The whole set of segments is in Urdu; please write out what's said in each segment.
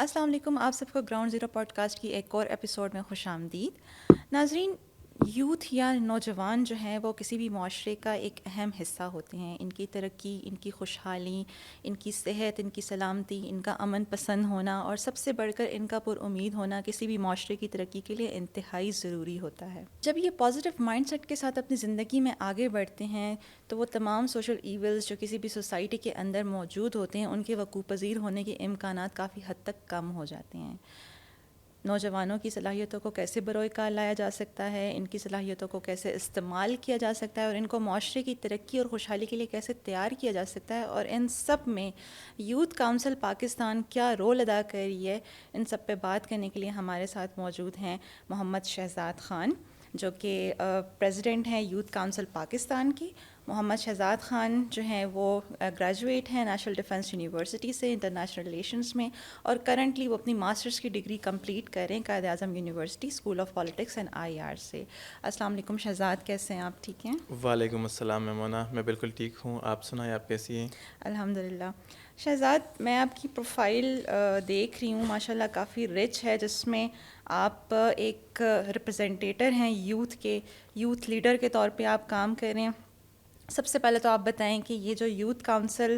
السلام علیکم، آپ سب کو گراؤنڈ زیرو پوڈ کاسٹ کی ایک اور ایپیسوڈ میں خوش آمدید. ناظرین، یوتھ یا نوجوان جو ہیں وہ کسی بھی معاشرے کا ایک اہم حصہ ہوتے ہیں. ان کی ترقی، ان کی خوشحالی، ان کی صحت، ان کی سلامتی، ان کا امن پسند ہونا اور سب سے بڑھ کر ان کا پر امید ہونا کسی بھی معاشرے کی ترقی کے لیے انتہائی ضروری ہوتا ہے. جب یہ پازیٹیو مائنڈ سیٹ کے ساتھ اپنی زندگی میں آگے بڑھتے ہیں تو وہ تمام سوشل ایولز جو کسی بھی سوسائٹی کے اندر موجود ہوتے ہیں ان کے وقوع پذیر ہونے کے امکانات کافی حد تک کم ہو جاتے ہیں. نوجوانوں کی صلاحیتوں کو کیسے بروئے کار لایا جا سکتا ہے، ان کی صلاحیتوں کو کیسے استعمال کیا جا سکتا ہے اور ان کو معاشرے کی ترقی اور خوشحالی کے لیے کیسے تیار کیا جا سکتا ہے، اور ان سب میں یوتھ کونسل پاکستان کیا رول ادا کر رہی ہے، ان سب پہ بات کرنے کے لیے ہمارے ساتھ موجود ہیں محمد شہزاد خان جو کہ پریزیڈنٹ ہیں یوتھ کونسل پاکستان کی. محمد شہزاد خان جو ہیں وہ گریجویٹ ہیں نیشنل ڈیفنس یونیورسٹی سے انٹرنیشنل ریلیشنز میں، اور کرنٹلی وہ اپنی ماسٹرز کی ڈگری کمپلیٹ کر رہے ہیں Quaid Azam university school of politics and I R سے. السلام علیکم شہزاد، کیسے ہیں آپ؟ ٹھیک ہیں؟ وعلیکم السلام میمونہ، میں بالکل ٹھیک ہوں. آپ سنائیں، آپ کیسی ہیں؟ الحمد للہ. شہزاد، میں آپ کی پروفائل دیکھ رہی ہوں، ماشاء اللہ کافی رچ ہے، جس میں آپ ایک ریپرزینٹیٹر ہیں یوتھ کے، یوتھ لیڈر کے طور پہ آپ کام کر رہے ہیں. سب سے پہلے تو آپ بتائیں کہ یہ جو یوتھ کونسل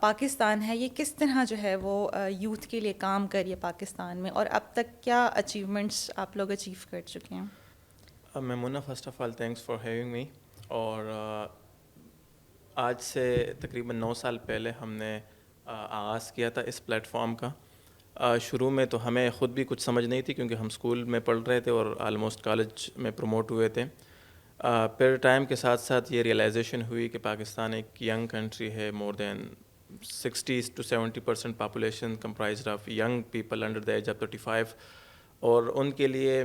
پاکستان ہے یہ کس طرح جو ہے وہ یوتھ کے لیے کام کر رہی ہے پاکستان میں، اور اب تک کیا اچیومنٹس آپ لوگ اچیو کر چکے ہیں؟ Maimoona, first of all thanks for having me. اور آج سے تقریباً 9 سال پہلے ہم نے آغاز کیا تھا اس پلیٹ فارم کا. شروع میں تو ہمیں خود بھی کچھ سمجھ نہیں تھی کیونکہ ہم اسکول میں پڑھ رہے تھے اور آلموسٹ کالج میں پروموٹ ہوئے تھے. پھر ٹائم کے ساتھ ساتھ یہ ریئلائزیشن ہوئی کہ پاکستان ایک ینگ کنٹری ہے. More than 60 to 70% population comprised of young people under the age of 35، اور ان کے لیے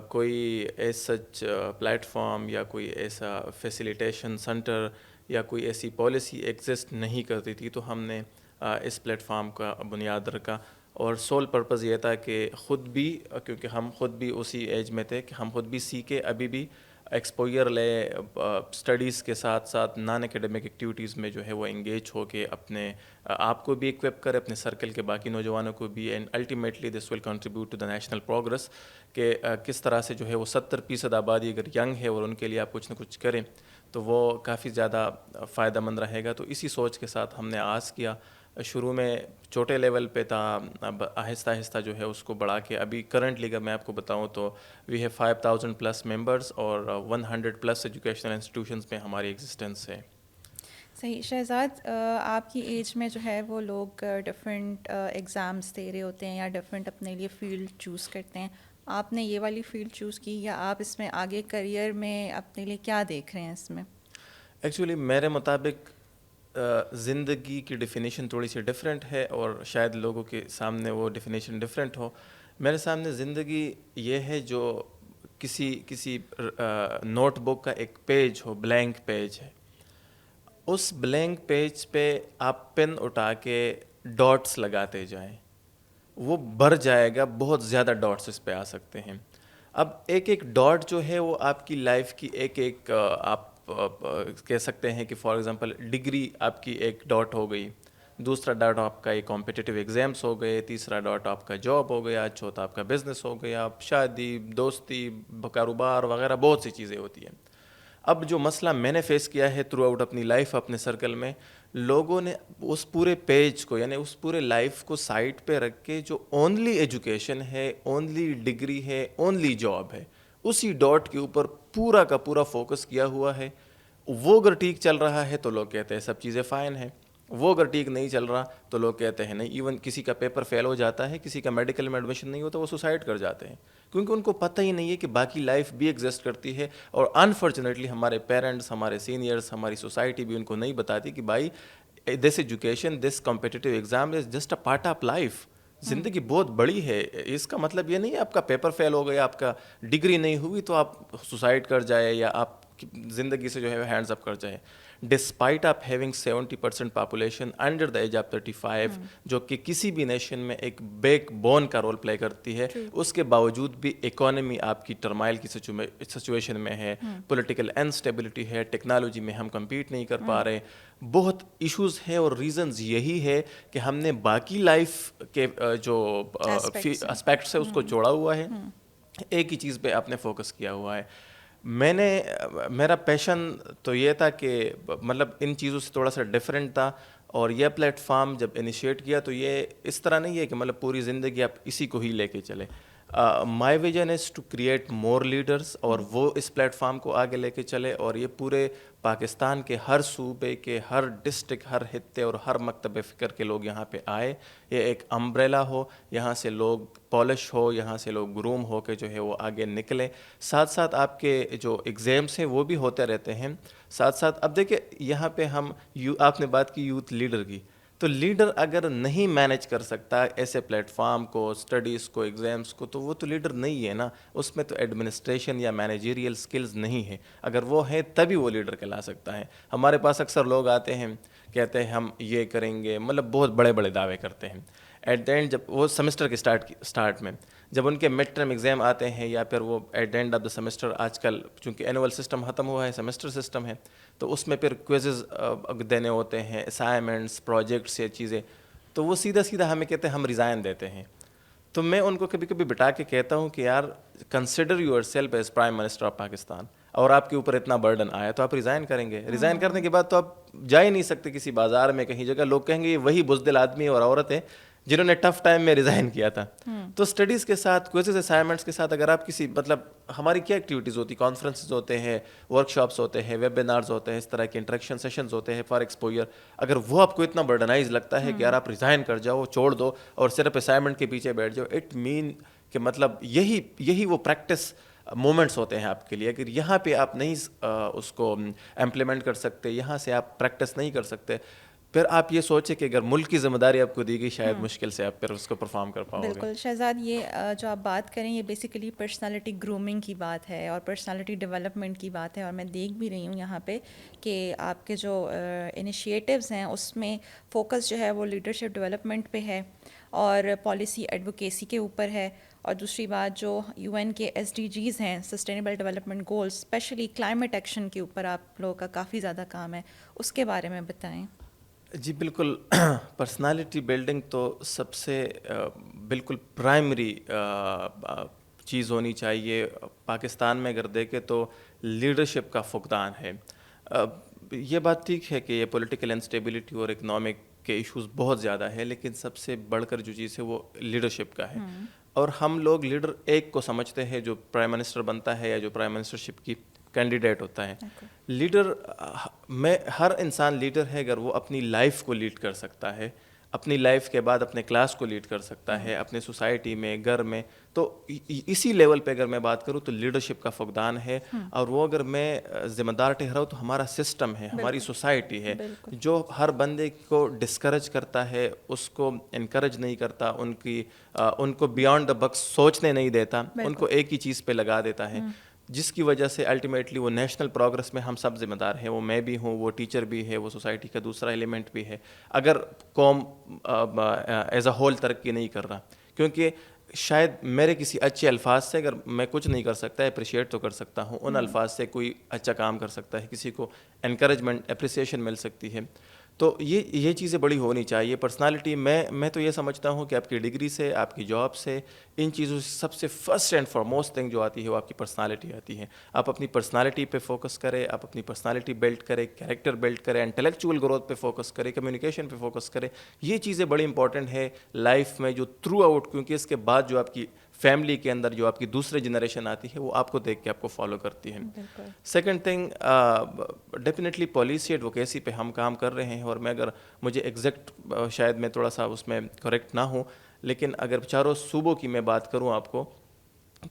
کوئی ایز سچ پلیٹ فارم یا کوئی ایسا فیسیلیٹیشن سینٹر یا کوئی ایسی پالیسی ایگزسٹ نہیں کرتی تھی. تو ہم نے اس پلیٹ فارم کا بنیاد رکھا، اور سول پرپز یہ تھا کہ خود بھی، کیونکہ ہم خود بھی اسی ایج میں تھے کہ ہم خود بھی سیکھے، ابھی بھی ایکسپوئر لے، اسٹڈیز کے ساتھ ساتھ نان اکیڈمک ایکٹیویٹیز میں جو ہے وہ انگیج ہو کے اپنے آپ کو بھی اکوپ کرے، اپنے سرکل کے باقی نوجوانوں کو بھی، and ultimately this will contribute to the national progress. کہ کس طرح سے جو ہے وہ 70% آبادی اگر ینگ ہے اور ان کے لیے آپ کچھ نہ کچھ کریں تو وہ کافی زیادہ فائدہ مند رہے گا. تو اسی سوچ کے ساتھ ہم نے آغاز کیا. شروع میں چھوٹے لیول پہ تھا، اب آہستہ آہستہ جو ہے اس کو بڑھا کے ابھی کرنٹلی اگر میں آپ کو بتاؤں تو وی ہیو 5000+ ممبرس اور 100+ ایجوکیشنل انسٹیٹیوشنز میں ہماری ایگزسٹنس ہے. صحیح. شہزاد، آپ کی ایج میں جو ہے وہ لوگ ڈفرینٹ ایگزامس دے رہے ہوتے ہیں یا ڈفرینٹ اپنے لیے فیلڈ چوز کرتے ہیں. آپ نے یہ والی فیلڈ چوز کی، یا آپ اس میں آگے کریئر میں اپنے لیے کیا دیکھ رہے ہیں اس میں؟ ایکچولی میرے مطابق زندگی کی ڈیفینیشن تھوڑی سی ڈفرینٹ ہے، اور شاید لوگوں کے سامنے وہ ڈیفینیشن ڈفرینٹ ہو. میرے سامنے زندگی یہ ہے جو کسی نوٹ بک کا ایک پیج ہو، بلینک پیج ہے. اس بلینک پیج پہ آپ پین اٹھا کے ڈاٹس لگاتے جائیں، وہ بھر جائے گا. بہت زیادہ ڈاٹس اس پہ آ سکتے ہیں. اب ایک ایک ڈاٹ جو ہے وہ آپ کی لائف کی ایک آپ کہہ سکتے ہیں کہ فار ایگزامپل ڈگری آپ کی ایک ڈاٹ ہو گئی، دوسرا ڈاٹ آپ کا ایک کمپٹیٹیو ایگزامس ہو گئے، تیسرا ڈاٹ آپ کا جاب ہو گیا، چوتھا آپ کا بزنس ہو گیا، شادی، دوستی، کاروبار وغیرہ بہت سی چیزیں ہوتی ہیں. اب جو مسئلہ میں نے فیس کیا ہے تھرو آؤٹ اپنی لائف، اپنے سرکل میں، لوگوں نے اس پورے پیج کو، یعنی اس پورے لائف کو سائڈ پہ رکھ کے جو اونلی ایجوکیشن ہے، اونلی ڈگری ہے، اونلی جاب ہے، اسی ڈاٹ کے اوپر پورا کا پورا فوکس کیا ہوا ہے. وہ اگر ٹھیک چل رہا ہے تو لوگ کہتے ہیں سب چیزیں فائن ہیں، وہ اگر ٹھیک نہیں چل رہا تو لوگ کہتے ہیں نہیں. ایون کسی کا پیپر فیل ہو جاتا ہے، کسی کا میڈیکل میں ایڈمیشن نہیں ہوتا، وہ سوسائڈ کر جاتے ہیں کیونکہ ان کو پتہ ہی نہیں ہے کہ باقی لائف بھی ایگزسٹ کرتی ہے. اور انفارچونیٹلی ہمارے پیرنٹس، ہمارے سینئرس، ہماری سوسائٹی بھی ان کو نہیں بتاتی کہ بھائی دس education, this competitive exam is just a part of life. زندگی بہت بڑی ہے. اس کا مطلب یہ نہیں ہے آپ کا پیپر فیل ہو گیا، آپ کا ڈگری نہیں ہوئی تو آپ سوسائڈ کر جائے یا آپ زندگی سے جو ہے ہینڈز اپ کر جائیں. Despite of having 70% population under the age of 35 جو کہ کسی بھی نیشن میں ایک بیک بون کا رول پلے کرتی ہے, اس کے باوجود بھی اکانومی آپ کی ٹرمائل کی سچویشن میں ہے, پولیٹیکل انسٹیبلٹی ہے, ٹیکنالوجی میں ہم کمپیٹ نہیں کر پا رہے, بہت ایشوز ہیں. اور ریزنز یہی ہے کہ ہم نے باقی لائف کے جو اسپیکٹس ہے اس کو چھوڑا ہوا ہے, ایک ہی چیز پہ آپ نے فوکس کیا ہوا ہے. میرا پیشن تو یہ تھا کہ مطلب ان چیزوں سے تھوڑا سا ڈفرینٹ تھا, اور یہ پلیٹ فارم جب انیشیٹ کیا تو یہ اس طرح نہیں ہے کہ مطلب پوری زندگی آپ اسی کو ہی لے کے چلیں. My vision is to create more leaders, اور وہ اس پلیٹ فارم کو آگے لے کے چلے, اور یہ پورے پاکستان کے ہر صوبے کے ہر ڈسٹرکٹ, ہر خطے اور ہر مکتب فکر کے لوگ یہاں پہ آئے. یہ ایک امبریلا ہو, یہاں سے لوگ پالش ہو, یہاں سے لوگ گروم ہو کے جو ہے وہ آگے نکلیں. ساتھ ساتھ آپ کے جو ایگزامس ہیں وہ بھی ہوتے رہتے ہیں. ساتھ ساتھ اب دیکھیں یہاں پہ ہم آپ نے بات کی یوتھ لیڈر کی, تو لیڈر اگر نہیں مینیج کر سکتا ایسے پلیٹ فارم کو, اسٹڈیز کو, ایگزامس کو, تو وہ تو لیڈر نہیں ہے نا. اس میں تو ایڈمنسٹریشن یا مینیجریل سکلز نہیں ہے. اگر وہ ہے تبھی وہ لیڈر کہلا سکتا ہے. ہمارے پاس اکثر لوگ آتے ہیں کہتے ہیں ہم یہ کریں گے, مطلب بہت بڑے بڑے دعوے کرتے ہیں. ایٹ دا اینڈ جب وہ سمسٹر کے اسٹارٹ میں جب ان کے مڈ ٹرم ایگزام آتے ہیں, یا پھر وہ at the end of the semester, آج کل چونکہ اینول سسٹم ختم ہوا ہے, سمسٹر سسٹم ہے, تو اس میں پھر کوئزز دینے ہوتے ہیں, اسائنمنٹس, پروجیکٹس, یہ چیزیں, تو وہ سیدھا ہمیں کہتے ہیں ہم ریزائن دیتے ہیں. تو میں ان کو کبھی کبھی بٹھا کے کہتا ہوں کہ یار consider your self as prime minister of Pakistan, اور آپ کے اوپر اتنا برڈن آیا تو آپ ریزائن کریں گے. ریزائن کرنے کے بعد تو آپ جا ہی نہیں سکتے کسی بازار میں کہیں جگہ, لوگ کہیں گے یہ وہی بزدل آدمی اور عورت ہے جنہوں نے ٹف ٹائم میں ریزائن کیا تھا. تو اسٹڈیز کے ساتھ, کوئزز, اسائنمنٹس کے ساتھ اگر آپ کسی مطلب ہماری کیا ایکٹیویٹیز ہوتی, کانفرنسز ہوتے ہیں, ورک شاپس ہوتے ہیں, ویبینارز ہوتے ہیں, اس طرح کے انٹریکشن سیشنز ہوتے ہیں فار ایکسپوجر, اگر وہ آپ کو اتنا برڈنائز لگتا ہے کہ یار آپ ریزائن کر جاؤ, چھوڑ دو اور صرف اسائنمنٹ کے پیچھے بیٹھ جاؤ, اٹ مین کہ مطلب یہی وہ پریکٹس مومنٹس ہوتے ہیں آپ کے لیے. اگر یہاں پہ آپ نہیں اس کو امپلیمنٹ کر سکتے, یہاں سے آپ پریکٹس نہیں کر سکتے, پھر آپ یہ سوچیں کہ اگر ملک کی ذمہ داری آپ کو دی گئی, شاید مشکل سے آپ پھر اس کو پرفارم کر پاؤ گے. بالکل شہزاد, یہ جو آپ بات کریں یہ بیسیکلی پرسنالٹی گرومنگ کی بات ہے اور پرسنالٹی ڈیولپمنٹ کی بات ہے. اور میں دیکھ بھی رہی ہوں یہاں پہ کہ آپ کے جو انیشیٹیوز ہیں اس میں فوکس جو ہے وہ لیڈرشپ ڈیولپمنٹ پہ ہے اور پالیسی ایڈوکیسی کے اوپر ہے. اور دوسری بات جو UN کے SDGs ہیں, sustainable development goals, especially climate action کے اوپر آپ لوگوں کا کافی زیادہ کام ہے, اس کے بارے میں بتائیں. جی بالکل, پرسنالٹی بلڈنگ تو سب سے بالکل پرائمری چیز ہونی چاہیے. پاکستان میں اگر دیکھیں تو لیڈرشپ کا فقدان ہے. یہ بات ٹھیک ہے کہ یہ پولیٹیکل انسٹیبلٹی اور اکنامک کے ایشوز بہت زیادہ ہے, لیکن سب سے بڑھ کر جو چیز ہے وہ لیڈرشپ کا ہے. اور ہم لوگ لیڈر ایک کو سمجھتے ہیں جو پرائم منسٹر بنتا ہے یا جو پرائم منسٹرشپ کی کینڈیڈیٹ ہوتا ہے. لیڈر میں ہر انسان لیڈر ہے اگر وہ اپنی لائف کو لیڈ کر سکتا ہے, اپنی لائف کے بعد اپنے کلاس کو لیڈ کر سکتا ہے, اپنے سوسائٹی میں, گھر میں. تو اسی لیول پہ اگر میں بات کروں تو لیڈرشپ کا فقدان ہے. اور وہ اگر میں ذمہ دار ٹھہراؤں تو ہمارا سسٹم ہے, ہماری سوسائٹی ہے جو ہر بندے کو ڈسکریج کرتا ہے, اس کو انکریج نہیں کرتا, ان کو بیانڈ دا بکس سوچنے نہیں دیتا, ان کو ایک ہی چیز پہ لگا دیتا ہے, جس کی وجہ سے الٹیمیٹلی وہ نیشنل پروگرس میں ہم سب ذمہ دار ہیں. وہ میں بھی ہوں, وہ ٹیچر بھی ہے, وہ سوسائٹی کا دوسرا ایلیمنٹ بھی ہے, اگر قوم ایز اے ہول ترقی نہیں کر رہا. کیونکہ شاید میرے کسی اچھے الفاظ سے اگر میں کچھ نہیں کر سکتا, اپریشیٹ تو کر سکتا ہوں, ان الفاظ سے کوئی اچھا کام کر سکتا ہے, کسی کو انکریجمنٹ, اپریسیشن مل سکتی ہے. تو یہ چیزیں بڑی ہونی چاہیے. پرسنالٹی میں تو یہ سمجھتا ہوں کہ آپ کی ڈگری سے, آپ کی جاب سے, ان چیزوں سے سب سے فرسٹ اینڈ فارموسٹ تھنگ جو آتی ہے وہ آپ کی پرسنالٹی آتی ہے. آپ اپنی پرسنالٹی پہ فوکس کریں, آپ اپنی پرسنالٹی بلڈ کریں, کیریکٹر بلڈ کریں, انٹلیکچوئل گروتھ پہ فوکس کریں, کمیونیکیشن پہ فوکس کریں. یہ چیزیں بڑی امپورٹنٹ ہے لائف میں جو تھرو آؤٹ, کیونکہ اس کے بعد جو آپ کی فیملی کے اندر جو آپ کی دوسرے جنریشن آتی ہے وہ آپ کو دیکھ کے آپ کو فالو کرتی ہے. Second thing, definitely policy advocacy پہ ہم کام کر رہے ہیں. اور میں اگر مجھے ایگزیکٹ شاید میں تھوڑا سا اس میں کریکٹ نہ ہوں, لیکن اگر چاروں صوبوں کی میں بات کروں آپ کو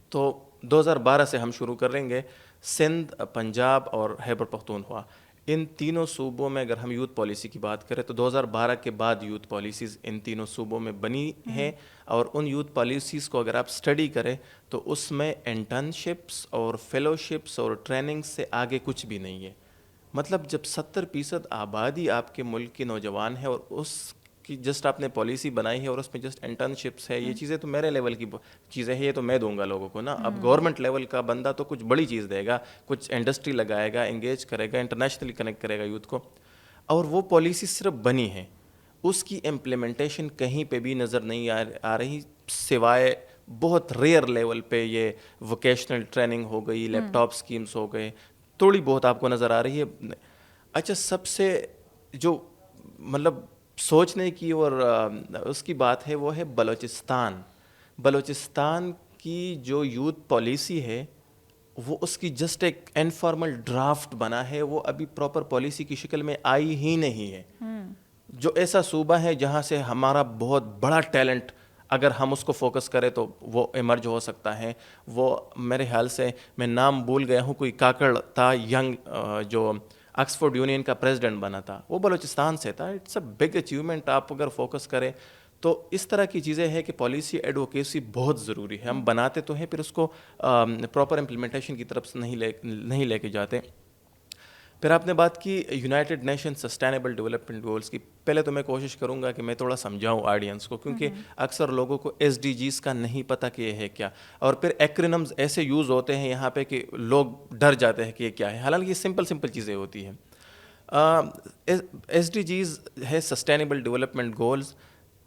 تو 2012 سے ہم شروع کریں گے. سندھ, پنجاب اور خیبر پختونخوا, ان تینوں صوبوں میں اگر ہم یوتھ پالیسی کی بات کریں تو 2012 کے بعد یوتھ پالیسیز ان تینوں صوبوں میں بنی ہیں, اور ان یوتھ پالیسیز کو اگر آپ اسٹڈی کریں تو اس میں انٹرنشپس اور فیلوشپس اور ٹریننگ سے آگے کچھ بھی نہیں ہے. مطلب جب 70% آبادی آپ کے ملک کے نوجوان ہے اور اس کی جسٹ آپ نے پالیسی بنائی ہے اور اس میں جسٹ انٹرنشپس ہے, یہ چیزیں تو میرے لیول کی چیزیں ہیں, یہ تو میں دوں گا لوگوں کو نا. اب گورنمنٹ لیول کا بندہ تو کچھ بڑی چیز دے گا, کچھ انڈسٹری لگائے گا, انگیج کرے گا, انٹرنیشنلی کنیکٹ کرے گا یوتھ کو, اور وہ پالیسی صرف بنی ہے, اس کی امپلیمنٹیشن کہیں پہ بھی نظر نہیں آ رہی, سوائے بہت ریئر لیول پہ یہ ووکیشنل ٹریننگ ہو گئی, لیپ ٹاپ اسکیمس ہو گئے, تھوڑی بہت آپ کو نظر آ رہی ہے. اچھا, سب سے جو مطلب سوچنے کی اور اس کی بات ہے وہ ہے بلوچستان. بلوچستان کی جو یوتھ پالیسی ہے وہ اس کی جسٹ ایک انفارمل ڈرافٹ بنا ہے, وہ ابھی پراپر پالیسی کی شکل میں آئی ہی نہیں ہے. جو ایسا صوبہ ہے جہاں سے ہمارا بہت بڑا ٹیلنٹ اگر ہم اس کو فوکس کریں تو وہ ایمرج ہو سکتا ہے, وہ میرے خیال سے میں نام بھول گیا ہوں, کوئی کاکڑ تھا ینگ جو آکسفورڈ یونین کا پریزیڈنٹ بنا تھا, وہ بلوچستان سے تھا. It's a big achievement. آپ اگر فوکس کریں تو اس طرح کی چیزیں ہیں کہ پالیسی ایڈوکیسی بہت ضروری ہے. ہم بناتے تو ہیں پھر اس کو پراپر امپلیمنٹیشن کی طرف سے نہیں لے کے جاتے. پھر آپ نے بات کی United nation sustainable development goals کی. پہلے تو میں کوشش کروں گا کہ میں تھوڑا سمجھاؤں آڈینس کو, کیونکہ اکثر لوگوں کو ایس ڈی جیز کا نہیں پتہ کہ یہ ہے کیا, اور پھر ایکرونمز ایسے یوز ہوتے ہیں یہاں پہ کہ لوگ ڈر جاتے ہیں کہ یہ کیا ہے, حالانکہ یہ سمپل چیزیں ہوتی ہیں. ایس ڈی جیز ہے سسٹینیبل ڈیولپمنٹ گولز.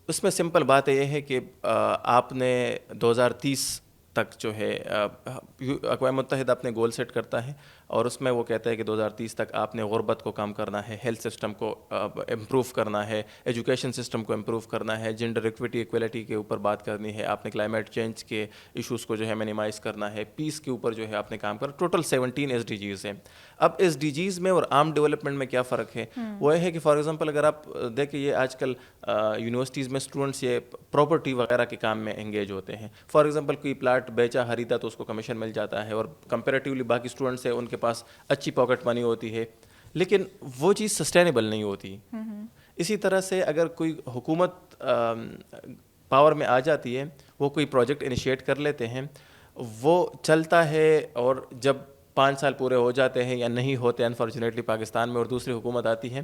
اس میں سمپل بات یہ ہے کہ آپ نے 2030 تک جو ہے اقوام متحدہ اپنے گول سیٹ کرتا ہے, اور اس میں وہ کہتا ہے کہ 2030 تک آپ نے غربت کو کم کرنا ہے, ہیلتھ سسٹم کو امپروو کرنا ہے, ایجوکیشن سسٹم کو امپروو کرنا ہے, جنڈر ایکویٹی کے اوپر بات کرنی ہے, آپ نے کلائمیٹ چینج کے ایشوز کو جو ہے منیمائز کرنا ہے, پیس کے اوپر جو ہے آپ نے کام کرنا. ٹوٹل 17 ایس ڈی جیز ہیں. اب ایس ڈی جیز میں اور عام ڈیولپمنٹ میں کیا فرق ہے, وہ یہ ہے کہ فار ایگزامپل اگر آپ دیکھیں یہ آج کل یونیورسٹیز میں اسٹوڈنٹس یہ پراپرٹی وغیرہ کے کام میں انگیج ہوتے ہیں. فار ایگزامپل کوئی پلاٹ بیچا خریدا تو اس کو کمیشن مل جاتا ہے, اور کمپیریٹیولی باقی اسٹوڈنٹس ہیں ان کے پاس اچھی پاکٹ منی ہوتی ہے, لیکن وہ چیز سسٹینیبل نہیں ہوتی. اسی طرح سے اگر کوئی حکومت پاور میں آ جاتی ہے, وہ کوئی پروجیکٹ انیشیٹ کر لیتے ہیں, وہ چلتا ہے, اور جب 5 سال پورے ہو جاتے ہیں یا نہیں ہوتے انفارچونیٹلی پاکستان میں, اور دوسری حکومت آتی ہے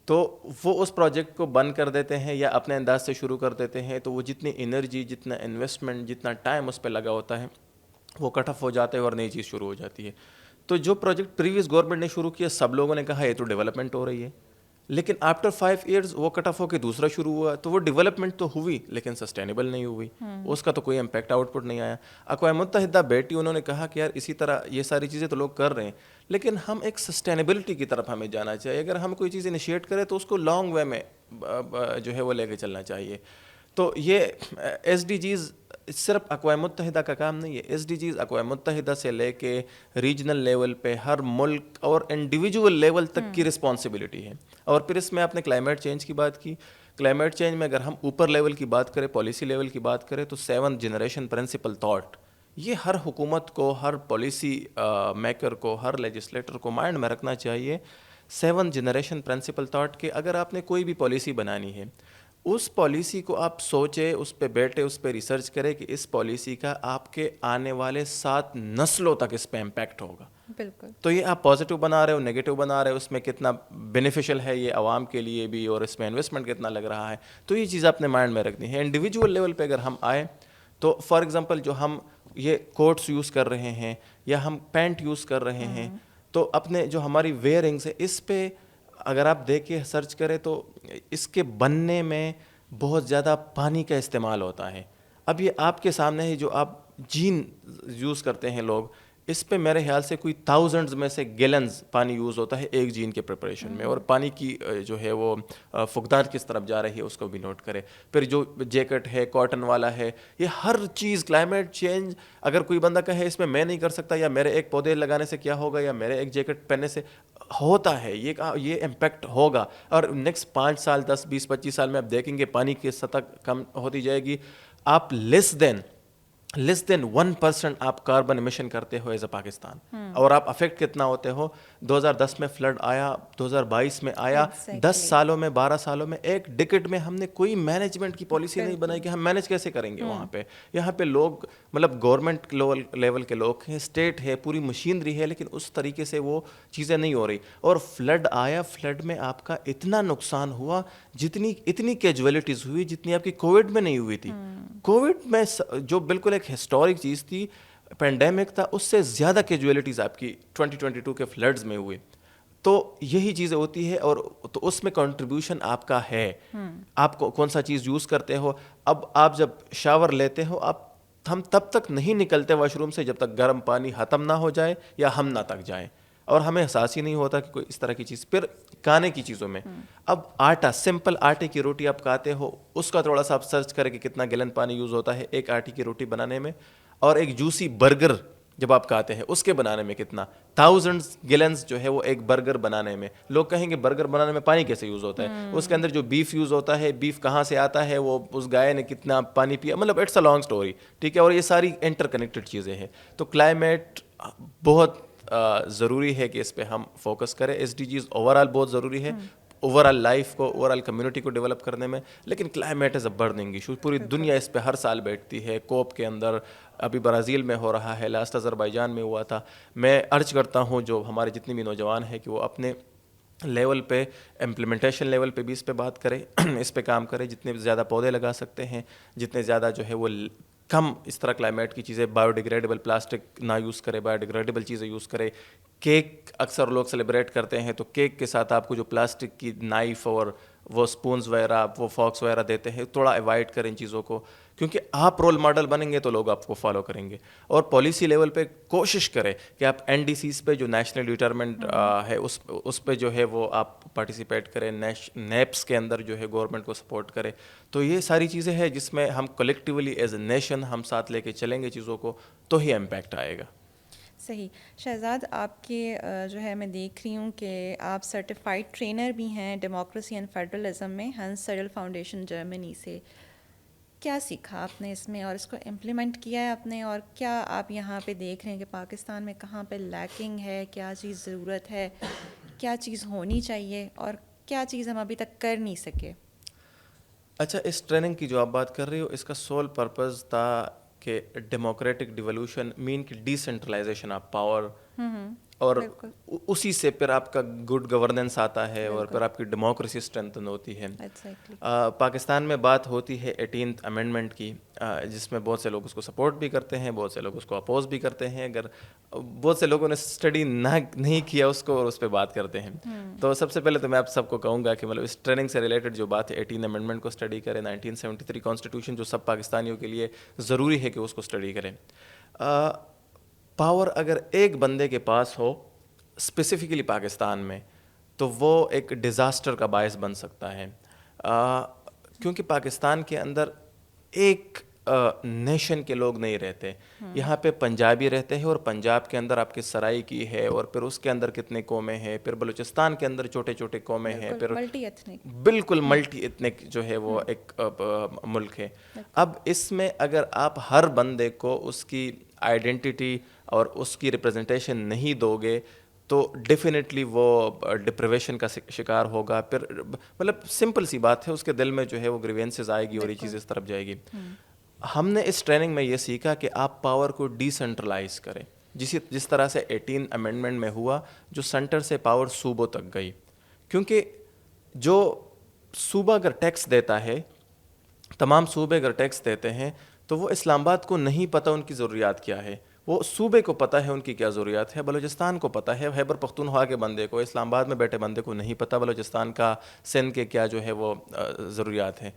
تو وہ اس پروجیکٹ کو بند کر دیتے ہیں یا اپنے انداز سے شروع کر دیتے ہیں. تو وہ جتنی انرجی, جتنا انویسٹمنٹ, جتنا ٹائم اس پہ لگا ہوتا ہے وہ کٹ آف ہو جاتا ہے اور نئی چیز شروع ہو جاتی ہے. تو جو پروجیکٹ پریویس گورنمنٹ نے شروع کیا, سب لوگوں نے کہا یہ تو ڈیولپمنٹ ہو رہی ہے, لیکن آفٹر 5 ایئرز وہ کٹ آف ہو کے دوسرا شروع ہوا, تو وہ ڈیولپمنٹ تو ہوئی لیکن سسٹینیبل نہیں ہوئی, اس کا تو کوئی امپیکٹ آؤٹ پٹ نہیں آیا. اقوام متحدہ بیٹھی, انہوں نے کہا کہ یار اسی طرح یہ ساری چیزیں تو لوگ کر رہے ہیں, لیکن ہم ایک سسٹینیبلٹی کی طرف ہمیں جانا چاہیے. اگر ہم کوئی چیز انیشیٹ کریں تو اس کو لانگ وے میں جو ہے وہ لے کے چلنا چاہیے. تو یہ ایس ڈی جیز صرف اقوام متحدہ کا کام نہیں ہے. ایس ڈی جیز اقوام متحدہ سے لے کے ریجنل لیول پہ ہر ملک اور انڈیویجول لیول تک کی رسپانسبلٹی ہے. اور پھر اس میں آپ نے کلائمیٹ چینج کی بات کی. کلائمیٹ چینج میں اگر ہم اوپر لیول کی بات کریں, پالیسی لیول کی بات کریں, تو 7 جنریشن پرنسپل تھاٹ, یہ ہر حکومت کو, ہر پالیسی میکر کو, ہر لیجسلیٹر کو مائنڈ میں رکھنا چاہیے. 7 جنریشن پرنسپل تھاٹ کہ اگر آپ نے کوئی بھی پالیسی بنانی ہے, اس پالیسی کو آپ سوچے, اس پہ بیٹھے, اس پہ ریسرچ کرے کہ اس پالیسی کا آپ کے آنے والے 7 نسلوں تک اس پہ امپیکٹ ہوگا. بالکل. تو یہ آپ پازیٹیو بنا رہے ہو, نیگیٹو بنا رہے ہو, اس میں کتنا بینیفیشل ہے یہ عوام کے لیے بھی, اور اس میں انویسٹمنٹ کتنا لگ رہا ہے, تو یہ چیز آپ نے مائنڈ میں رکھنی ہے. انڈیویجول لیول پہ اگر ہم آئے تو فار ایگزامپل جو ہم یہ کوٹس یوز کر رہے ہیں یا ہم پینٹ یوز کر رہے ہیں, تو اپنے جو ہماری ویئرنگس ہے اس پہ اگر آپ دیکھیں سرچ کریں تو اس کے بننے میں بہت زیادہ پانی کا استعمال ہوتا ہے. اب یہ آپ کے سامنے ہے, جو آپ جین یوز کرتے ہیں لوگ, اس پہ میرے خیال سے کوئی تھاؤزنڈز میں سے گیلنز پانی یوز ہوتا ہے ایک جین کے پریپریشن میں, اور پانی کی جو ہے وہ فقدان کس طرف جا رہی ہے اس کو بھی نوٹ کرے. پھر جو جیکٹ ہے کاٹن والا ہے, یہ ہر چیز کلائمیٹ چینج, اگر کوئی بندہ کہے اس میں نہیں کر سکتا, یا میرے ایک پودے لگانے سے کیا ہوگا, یا میرے ایک جیکٹ پہننے سے ہوتا ہے, یہ امپیکٹ ہوگا. اور نیکسٹ 5 سال 10 20 25 سال میں آپ دیکھیں گے پانی کی سطح کم ہوتی جائے گی. آپ لیس دین لیس دین 1% آپ کاربن ایمیشن کرتے ہو ایز اے پاکستان. اور آپ افیکٹ کتنا ہوتے ہو. 2010 میں فلڈ آیا, 2022 میں آیا, 10 سالوں میں 12 سالوں میں ایک ڈیکیڈ میں ہم نے کوئی مینجمنٹ کی پالیسی نہیں بنائی کہ ہم مینج کیسے کریں گے وہاں پہ. یہاں پہ لوگ مطلب گورنمنٹ لیول کے لوگ ہیں, اسٹیٹ ہے, پوری مشینری ہے, لیکن اس طریقے سے وہ چیزیں نہیں ہو رہی. اور فلڈ آیا, فلڈ میں آپ کا اتنا نقصان ہوا, اتنی کیجویلٹیز ہوئی جتنی آپ کی کووڈ میں نہیں ہوئی تھی. کووڈ میں جو بالکل ایک ہسٹورک چیز تھی, پینڈیمک تھا, اس سے زیادہ کیجویلٹیز آپ کی 2022 کے فلڈز میں ہوئے. تو یہی چیزیں ہوتی ہے, اور تو اس میں کنٹریبیوشن آپ کا ہے. آپ کو کون سا چیز یوز کرتے ہو. اب آپ جب شاور لیتے ہو, ہم تب تک نہیں نکلتے واش روم سے جب تک گرم پانی ختم نہ ہو جائے یا ہم نہ تک جائیں, اور ہمیں احساس ہی نہیں ہوتا کہ کوئی اس طرح کی چیز. پھر کھانے کی چیزوں میں اب آٹا, سمپل آٹے کی روٹی آپ کھاتے ہو, اس کا تھوڑا سا آپ سرچ کریں کہ کتنا گیلن پانی یوز ہوتا ہے ایک آٹے کی روٹی بنانے میں, اور ایک جوسی برگر جب آپ کھاتے ہیں اس کے بنانے میں کتنا 1000 گیلنز جو ہے وہ ایک برگر بنانے میں. لوگ کہیں گے برگر بنانے میں پانی کیسے یوز ہوتا ہے, اس کے اندر جو بیف یوز ہوتا ہے, بیف کہاں سے آتا ہے, وہ اس گائے نے کتنا پانی پیا, مطلب اٹس اے لانگ اسٹوری, ٹھیک ہے. اور یہ ساری انٹر کنیکٹڈ چیزیں ہیں. تو کلائمیٹ بہت ضروری ہے کہ اس پہ ہم فوکس کریں. S D Gs overall بہت ضروری ہے, اوور آل لائف کو, اوور آل کمیونٹی کو ڈیولپ کرنے میں, لیکن climate is a burning issue. پوری دنیا اس پہ ہر سال بیٹھتی ہے. کوپ کے اندر ابھی برازیل میں ہو رہا ہے, لاسٹ آذربائیجان میں ہوا تھا. میں ارج کرتا ہوں جو ہمارے جتنے بھی نوجوان ہیں کہ وہ اپنے لیول پہ, امپلیمنٹیشن لیول پہ بھی اس پہ بات کرے, اس پہ کام کرے. جتنے زیادہ پودے لگا سکتے ہیں, جتنے زیادہ جو ہے وہ کم اس طرح کلائمیٹ کی چیزیں, بایو ڈیگریڈیبل پلاسٹک نہ یوز کرے, بایو ڈیگریڈیبل چیزیں یوز کرے. کیک اکثر لوگ سیلیبریٹ کرتے ہیں, تو کیک کے ساتھ آپ کو جو پلاسٹک کی نائف اور وہ سپونز وغیرہ, وہ فارکس وغیرہ دیتے ہیں, تھوڑا اوائڈ کریں ان چیزوں کو, کیونکہ آپ رول ماڈل بنیں گے تو لوگ آپ کو فالو کریں گے. اور پالیسی لیول پہ کوشش کریں کہ آپ این ڈی سیز پہ جو نیشنل ڈیٹرمنٹ ہے اس پہ جو ہے وہ آپ پارٹیسپیٹ کریں. نیپس کے اندر جو ہے گورنمنٹ کو سپورٹ کرے. تو یہ ساری چیزیں ہیں جس میں ہم کلیکٹیولی ایز اے نیشن ہم ساتھ لے کے چلیں گے چیزوں کو, تو ہی امپیکٹ آئے گا. صحیح. شہزاد, آپ کے جو ہے میں دیکھ رہی ہوں کہ آپ سرٹیفائڈ ٹرینر بھی ہیں ڈیموکریسی اینڈ فیڈرلزم میں ہنس سیڈل فاؤنڈیشن جرمنی سے. کیا سیکھا آپ نے اس میں, اور اس کو امپلیمنٹ کیا ہے آپ نے, اور کیا آپ یہاں پہ دیکھ رہے ہیں کہ پاکستان میں کہاں پہ لیکنگ ہے, کیا چیز ضرورت ہے, کیا چیز ہونی چاہیے, اور کیا چیز ہم ابھی تک کر نہیں سکے؟ اچھا, اس ٹریننگ کی جو آپ بات کر رہی ہو, اس کا سول پرپز تھا کہ ڈیموکریٹک ڈیولوشن مین کی ڈیسینٹرلائزیشن آف پاور, اور اسی سے پھر آپ کا گڈ گورننس آتا ہے, اور پھر آپ کی ڈیموکریسی اسٹرینتھن ہوتی ہے. پاکستان میں بات ہوتی ہے 18th امینڈمنٹ کی, جس میں بہت سے لوگ اس کو سپورٹ بھی کرتے ہیں, بہت سے لوگ اس کو اپوز بھی کرتے ہیں. اگر بہت سے لوگوں نے اسٹڈی نہیں کیا اس کو اور اس پہ بات کرتے ہیں, تو سب سے پہلے تو میں آپ سب کو کہوں گا کہ مطلب اس ٹریننگ سے ریلیٹڈ جو بات ہے 18 امینڈمنٹ کو اسٹڈی کریں. 1973 کانسٹیٹیوشن جو سب پاکستانیوں کے لیے ضروری ہے کہ اس کو اسٹڈی کریں. پاور اگر ایک بندے کے پاس ہو اسپیسیفکلی پاکستان میں, تو وہ ایک ڈیزاسٹر کا باعث بن سکتا ہے. کیونکہ پاکستان کے اندر ایک نیشن کے لوگ نہیں رہتے. یہاں پہ پنجابی رہتے ہیں, اور پنجاب کے اندر آپ کے سرائی کی ہے, اور پھر اس کے اندر کتنے قومیں ہیں, پھر بلوچستان کے اندر چھوٹے چھوٹے قومیں ہیں, پھر بالکل ملٹی ایتھنک جو ہے وہ ایک ملک ہے. اب اس میں اگر آپ ہر بندے کو اس کی آئیڈینٹی اور اس کی ریپرزنٹیشن نہیں دو گے, تو ڈیفینیٹلی وہ ڈپریویشن کا شکار ہوگا. پھر مطلب سمپل سی بات ہے, اس کے دل میں جو ہے وہ گریوینسز آئے گی اور یہ چیز اس طرف جائے گی. ہم نے اس ٹریننگ میں یہ سیکھا کہ آپ پاور کو ڈیسینٹرلائز کریں, جس طرح سے 18 امینڈمنٹ میں ہوا, جو سینٹر سے پاور صوبوں تک گئی. کیونکہ جو صوبہ اگر ٹیکس دیتا ہے, تمام صوبے اگر ٹیکس دیتے ہیں, تو وہ اسلام آباد کو نہیں پتہ ان کی ضروریات کیا ہے, وہ صوبے کو پتہ ہے ان کی کیا ضروریات ہے. بلوچستان کو پتہ ہے, خیبر پختونخوا کے بندے کو, اسلام آباد میں بیٹھے بندے کو نہیں پتہ بلوچستان کا, سندھ کے کیا جو ہے وہ ضروریات ہیں.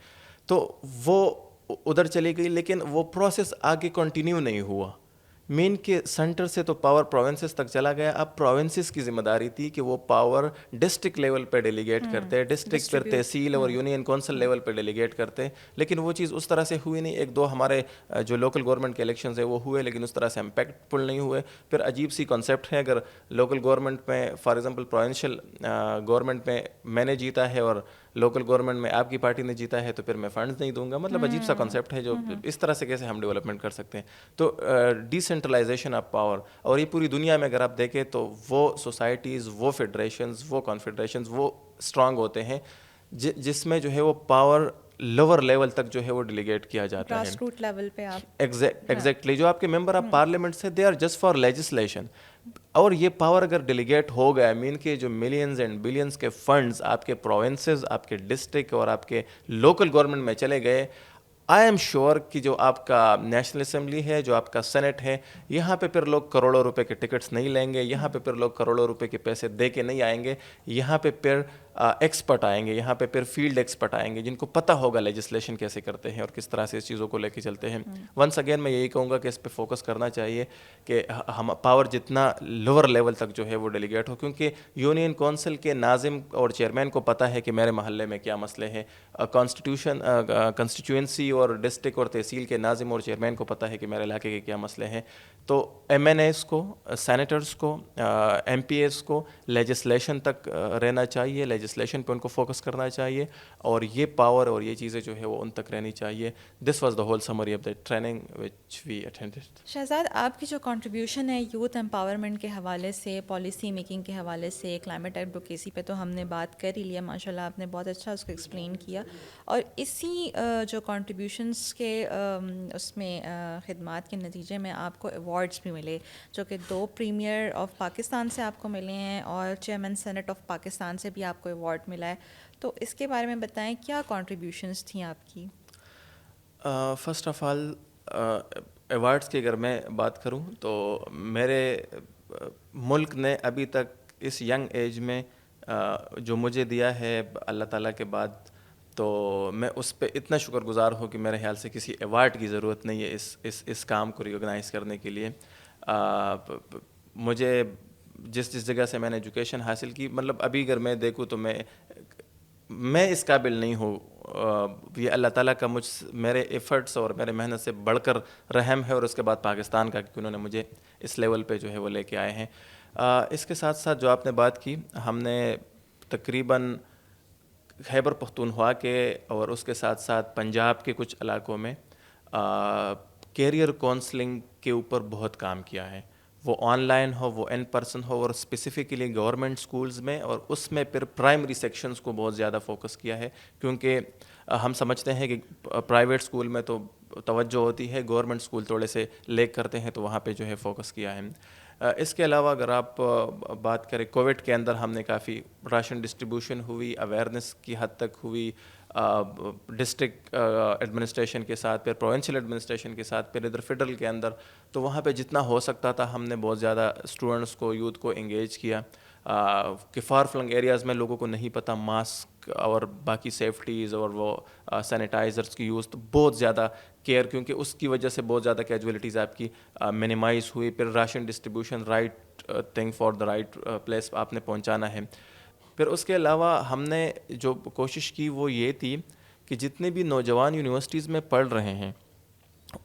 تو وہ ادھر چلی گئی, لیکن وہ پروسیس آگے کنٹینیو نہیں ہوا. مین کے سینٹر سے تو پاور پروونسز تک چلا گیا. اب پروونسز کی ذمہ داری تھی کہ وہ پاور ڈسٹرکٹ لیول پہ ڈیلیگیٹ کرتے, ڈسٹرکٹ پھر تحصیل اور یونین کونسل لیول پہ ڈیلیگیٹ کرتے, لیکن وہ چیز اس طرح سے ہوئی نہیں. ایک دو ہمارے جو لوکل گورنمنٹ کے الیکشنز ہیں وہ ہوئے, لیکن اس طرح سے امپیکٹفل نہیں ہوئے. پھر عجیب سی کانسیپٹ ہے, اگر لوکل گورنمنٹ میں فار ایگزامپل پروونشل گورنمنٹ میں نے جیتا ہے اور لوکل گورنمنٹ میں آپ کی پارٹی نے جیتا ہے تو پھر میں فنڈز نہیں دوں گا. مطلب عجیب سا کانسیپٹ ہے جو اس طرح سے کیسے ہم ڈیولپمنٹ کر سکتے ہیں. تو ڈیسینٹرلائزیشن آف پاور, اور یہ پوری دنیا میں اگر آپ دیکھیں تو وہ سوسائٹیز, وہ فیڈریشنز, وہ کانفیڈریشنز وہ اسٹرانگ ہوتے ہیں جس میں جو ہے وہ پاور لوور لیول تک جو ہے وہ ڈیلیگیٹ کیا جاتا ہے. گراس روٹ لیول پہ آپ ایگزیکٹلی جو آپ کے ممبر آف پارلیمنٹ سے they are just for legislation. اور یہ پاور اگر ڈیلیگیٹ ہو گیا, مین کہ جو ملینز اینڈ بلینز کے فنڈز آپ کے پروونسز, آپ کے ڈسٹرکٹ اور آپ کے لوکل گورنمنٹ میں چلے گئے, آئی ایم شیور کہ جو آپ کا نیشنل اسمبلی ہے, جو آپ کا سینٹ ہے, یہاں پہ پھر لوگ کروڑوں روپے کے ٹکٹس نہیں لیں گے, یہاں پہ پھر لوگ کروڑوں روپے کے پیسے دے کے نہیں آئیں گے. یہاں پہ پھر ایکسپرٹ آئیں گے, یہاں پہ پھر فیلڈ ایکسپرٹ آئیں گے جن کو پتہ ہوگا لیجسلیشن کیسے کرتے ہیں اور کس طرح سے اس چیزوں کو لے کے چلتے ہیں. ونس اگین میں یہی کہوں گا کہ اس پہ فوکس کرنا چاہیے کہ ہم پاور جتنا لوور لیول تک جو ہے وہ ڈیلیگیٹ ہو, کیونکہ یونین کونسل کے ناظم اور چیئرمین کو پتہ ہے کہ میرے محلے میں کیا مسئلے ہیں. کنسٹیچوئنسی اور ڈسٹرکٹ اور تحصیل کے ناظم اور چیئرمین کو پتہ ہے کہ میرے علاقے کے کیا مسئلے ہیں. تو ایم این ایز کو, سینیٹرز کو, ایم پی ایز کو لیجسلیشن تک رہنا چاہیے, لیجسلیشن پہ ان کو فوکس کرنا چاہیے, اور یہ پاور اور یہ چیزیں جو ہے وہ ان تک رہنی چاہیے. This was the whole summary of the training which we attended. Shahzad, آپ کی جو کنٹریبیوشن ہے یوتھ امپاورمنٹ کے حوالے سے, پالیسی میکنگ کے حوالے سے, کلائمیٹ ایڈوکیسی پہ تو ہم نے بات کر ہی لیا, ماشاء اللہ آپ نے بہت اچھا اس کو ایکسپلین کیا. اور اسی جو کنٹریبیوشنس کے اس میں خدمات کے نتیجے میں آپ کو ایوارڈس بھی ملے, جو کہ 2 پریمیئر آف پاکستان سے آپ کو ملے ہیں اور چیئرمین سینٹ آف پاکستان سے بھی آپ کو ایوارڈ ملا ہے. تو اس کے بارے میں بتائیں, کیا کنٹریبیوشنس تھیں آپ کی؟ فرسٹ آف آل ایوارڈس کی اگر میں بات کروں تو میرے ملک نے ابھی تک اس ینگ ایج میں جو مجھے دیا ہے اللہ تعالیٰ کے بعد, تو میں اس پہ اتنا شکر گزار ہوں کہ میرے خیال سے کسی ایوارڈ کی ضرورت نہیں ہے اس کام کو ریکگنائز کرنے کے لیے. مجھے جس جگہ سے میں نے ایجوکیشن حاصل کی, مطلب ابھی اگر میں دیکھوں تو میں اس قابل نہیں ہوں. یہ اللہ تعالیٰ کا میرے ایفرٹس اور میرے محنت سے بڑھ کر رحم ہے, اور اس کے بعد پاکستان کا کہ انہوں نے مجھے اس لیول پہ جو ہے وہ لے کے آئے ہیں. اس کے ساتھ ساتھ جو آپ نے بات کی, ہم نے تقریباً خیبر پختونخوا کے اور اس کے ساتھ ساتھ پنجاب کے کچھ علاقوں میں کیریئر کونسلنگ کے اوپر بہت کام کیا ہے. وہ آن لائن ہو, وہ ان پرسن ہو, اور اسپیسیفکلی گورنمنٹ سکولز میں, اور اس میں پھر پرائمری سیکشنز کو بہت زیادہ فوکس کیا ہے, کیونکہ ہم سمجھتے ہیں کہ پرائیویٹ سکول میں تو توجہ ہوتی ہے, گورنمنٹ سکول تھوڑے سے لیک کرتے ہیں, تو وہاں پہ جو ہے فوکس کیا ہے. اس کے علاوہ اگر آپ بات کریں, کووڈ کے اندر ہم نے کافی راشن ڈسٹریبیوشن ہوئی, اویئرنیس کی حد تک ہوئی, ڈسٹرکٹ ایڈمنسٹریشن کے ساتھ, پھر پروونشل ایڈمنسٹریشن کے ساتھ, پھر ادھر فیڈرل کے اندر. تو وہاں پہ جتنا ہو سکتا تھا ہم نے بہت زیادہ اسٹوڈنٹس کو, یوتھ کو انگیج کیا. کہ فار فلنگ ایریاز میں لوگوں کو نہیں پتہ ماسک اور باقی سیفٹیز اور وہ سینیٹائزرس کی یوز, تو بہت زیادہ کیئر, کیونکہ اس کی وجہ سے بہت زیادہ کیجولیٹیز آپ کی منیمائز ہوئی. پھر ration distribution, right thing for the right place آپ نے پہنچانا ہے. پھر اس کے علاوہ ہم نے جو کوشش کی وہ یہ تھی کہ جتنے بھی نوجوان یونیورسٹیز میں پڑھ رہے ہیں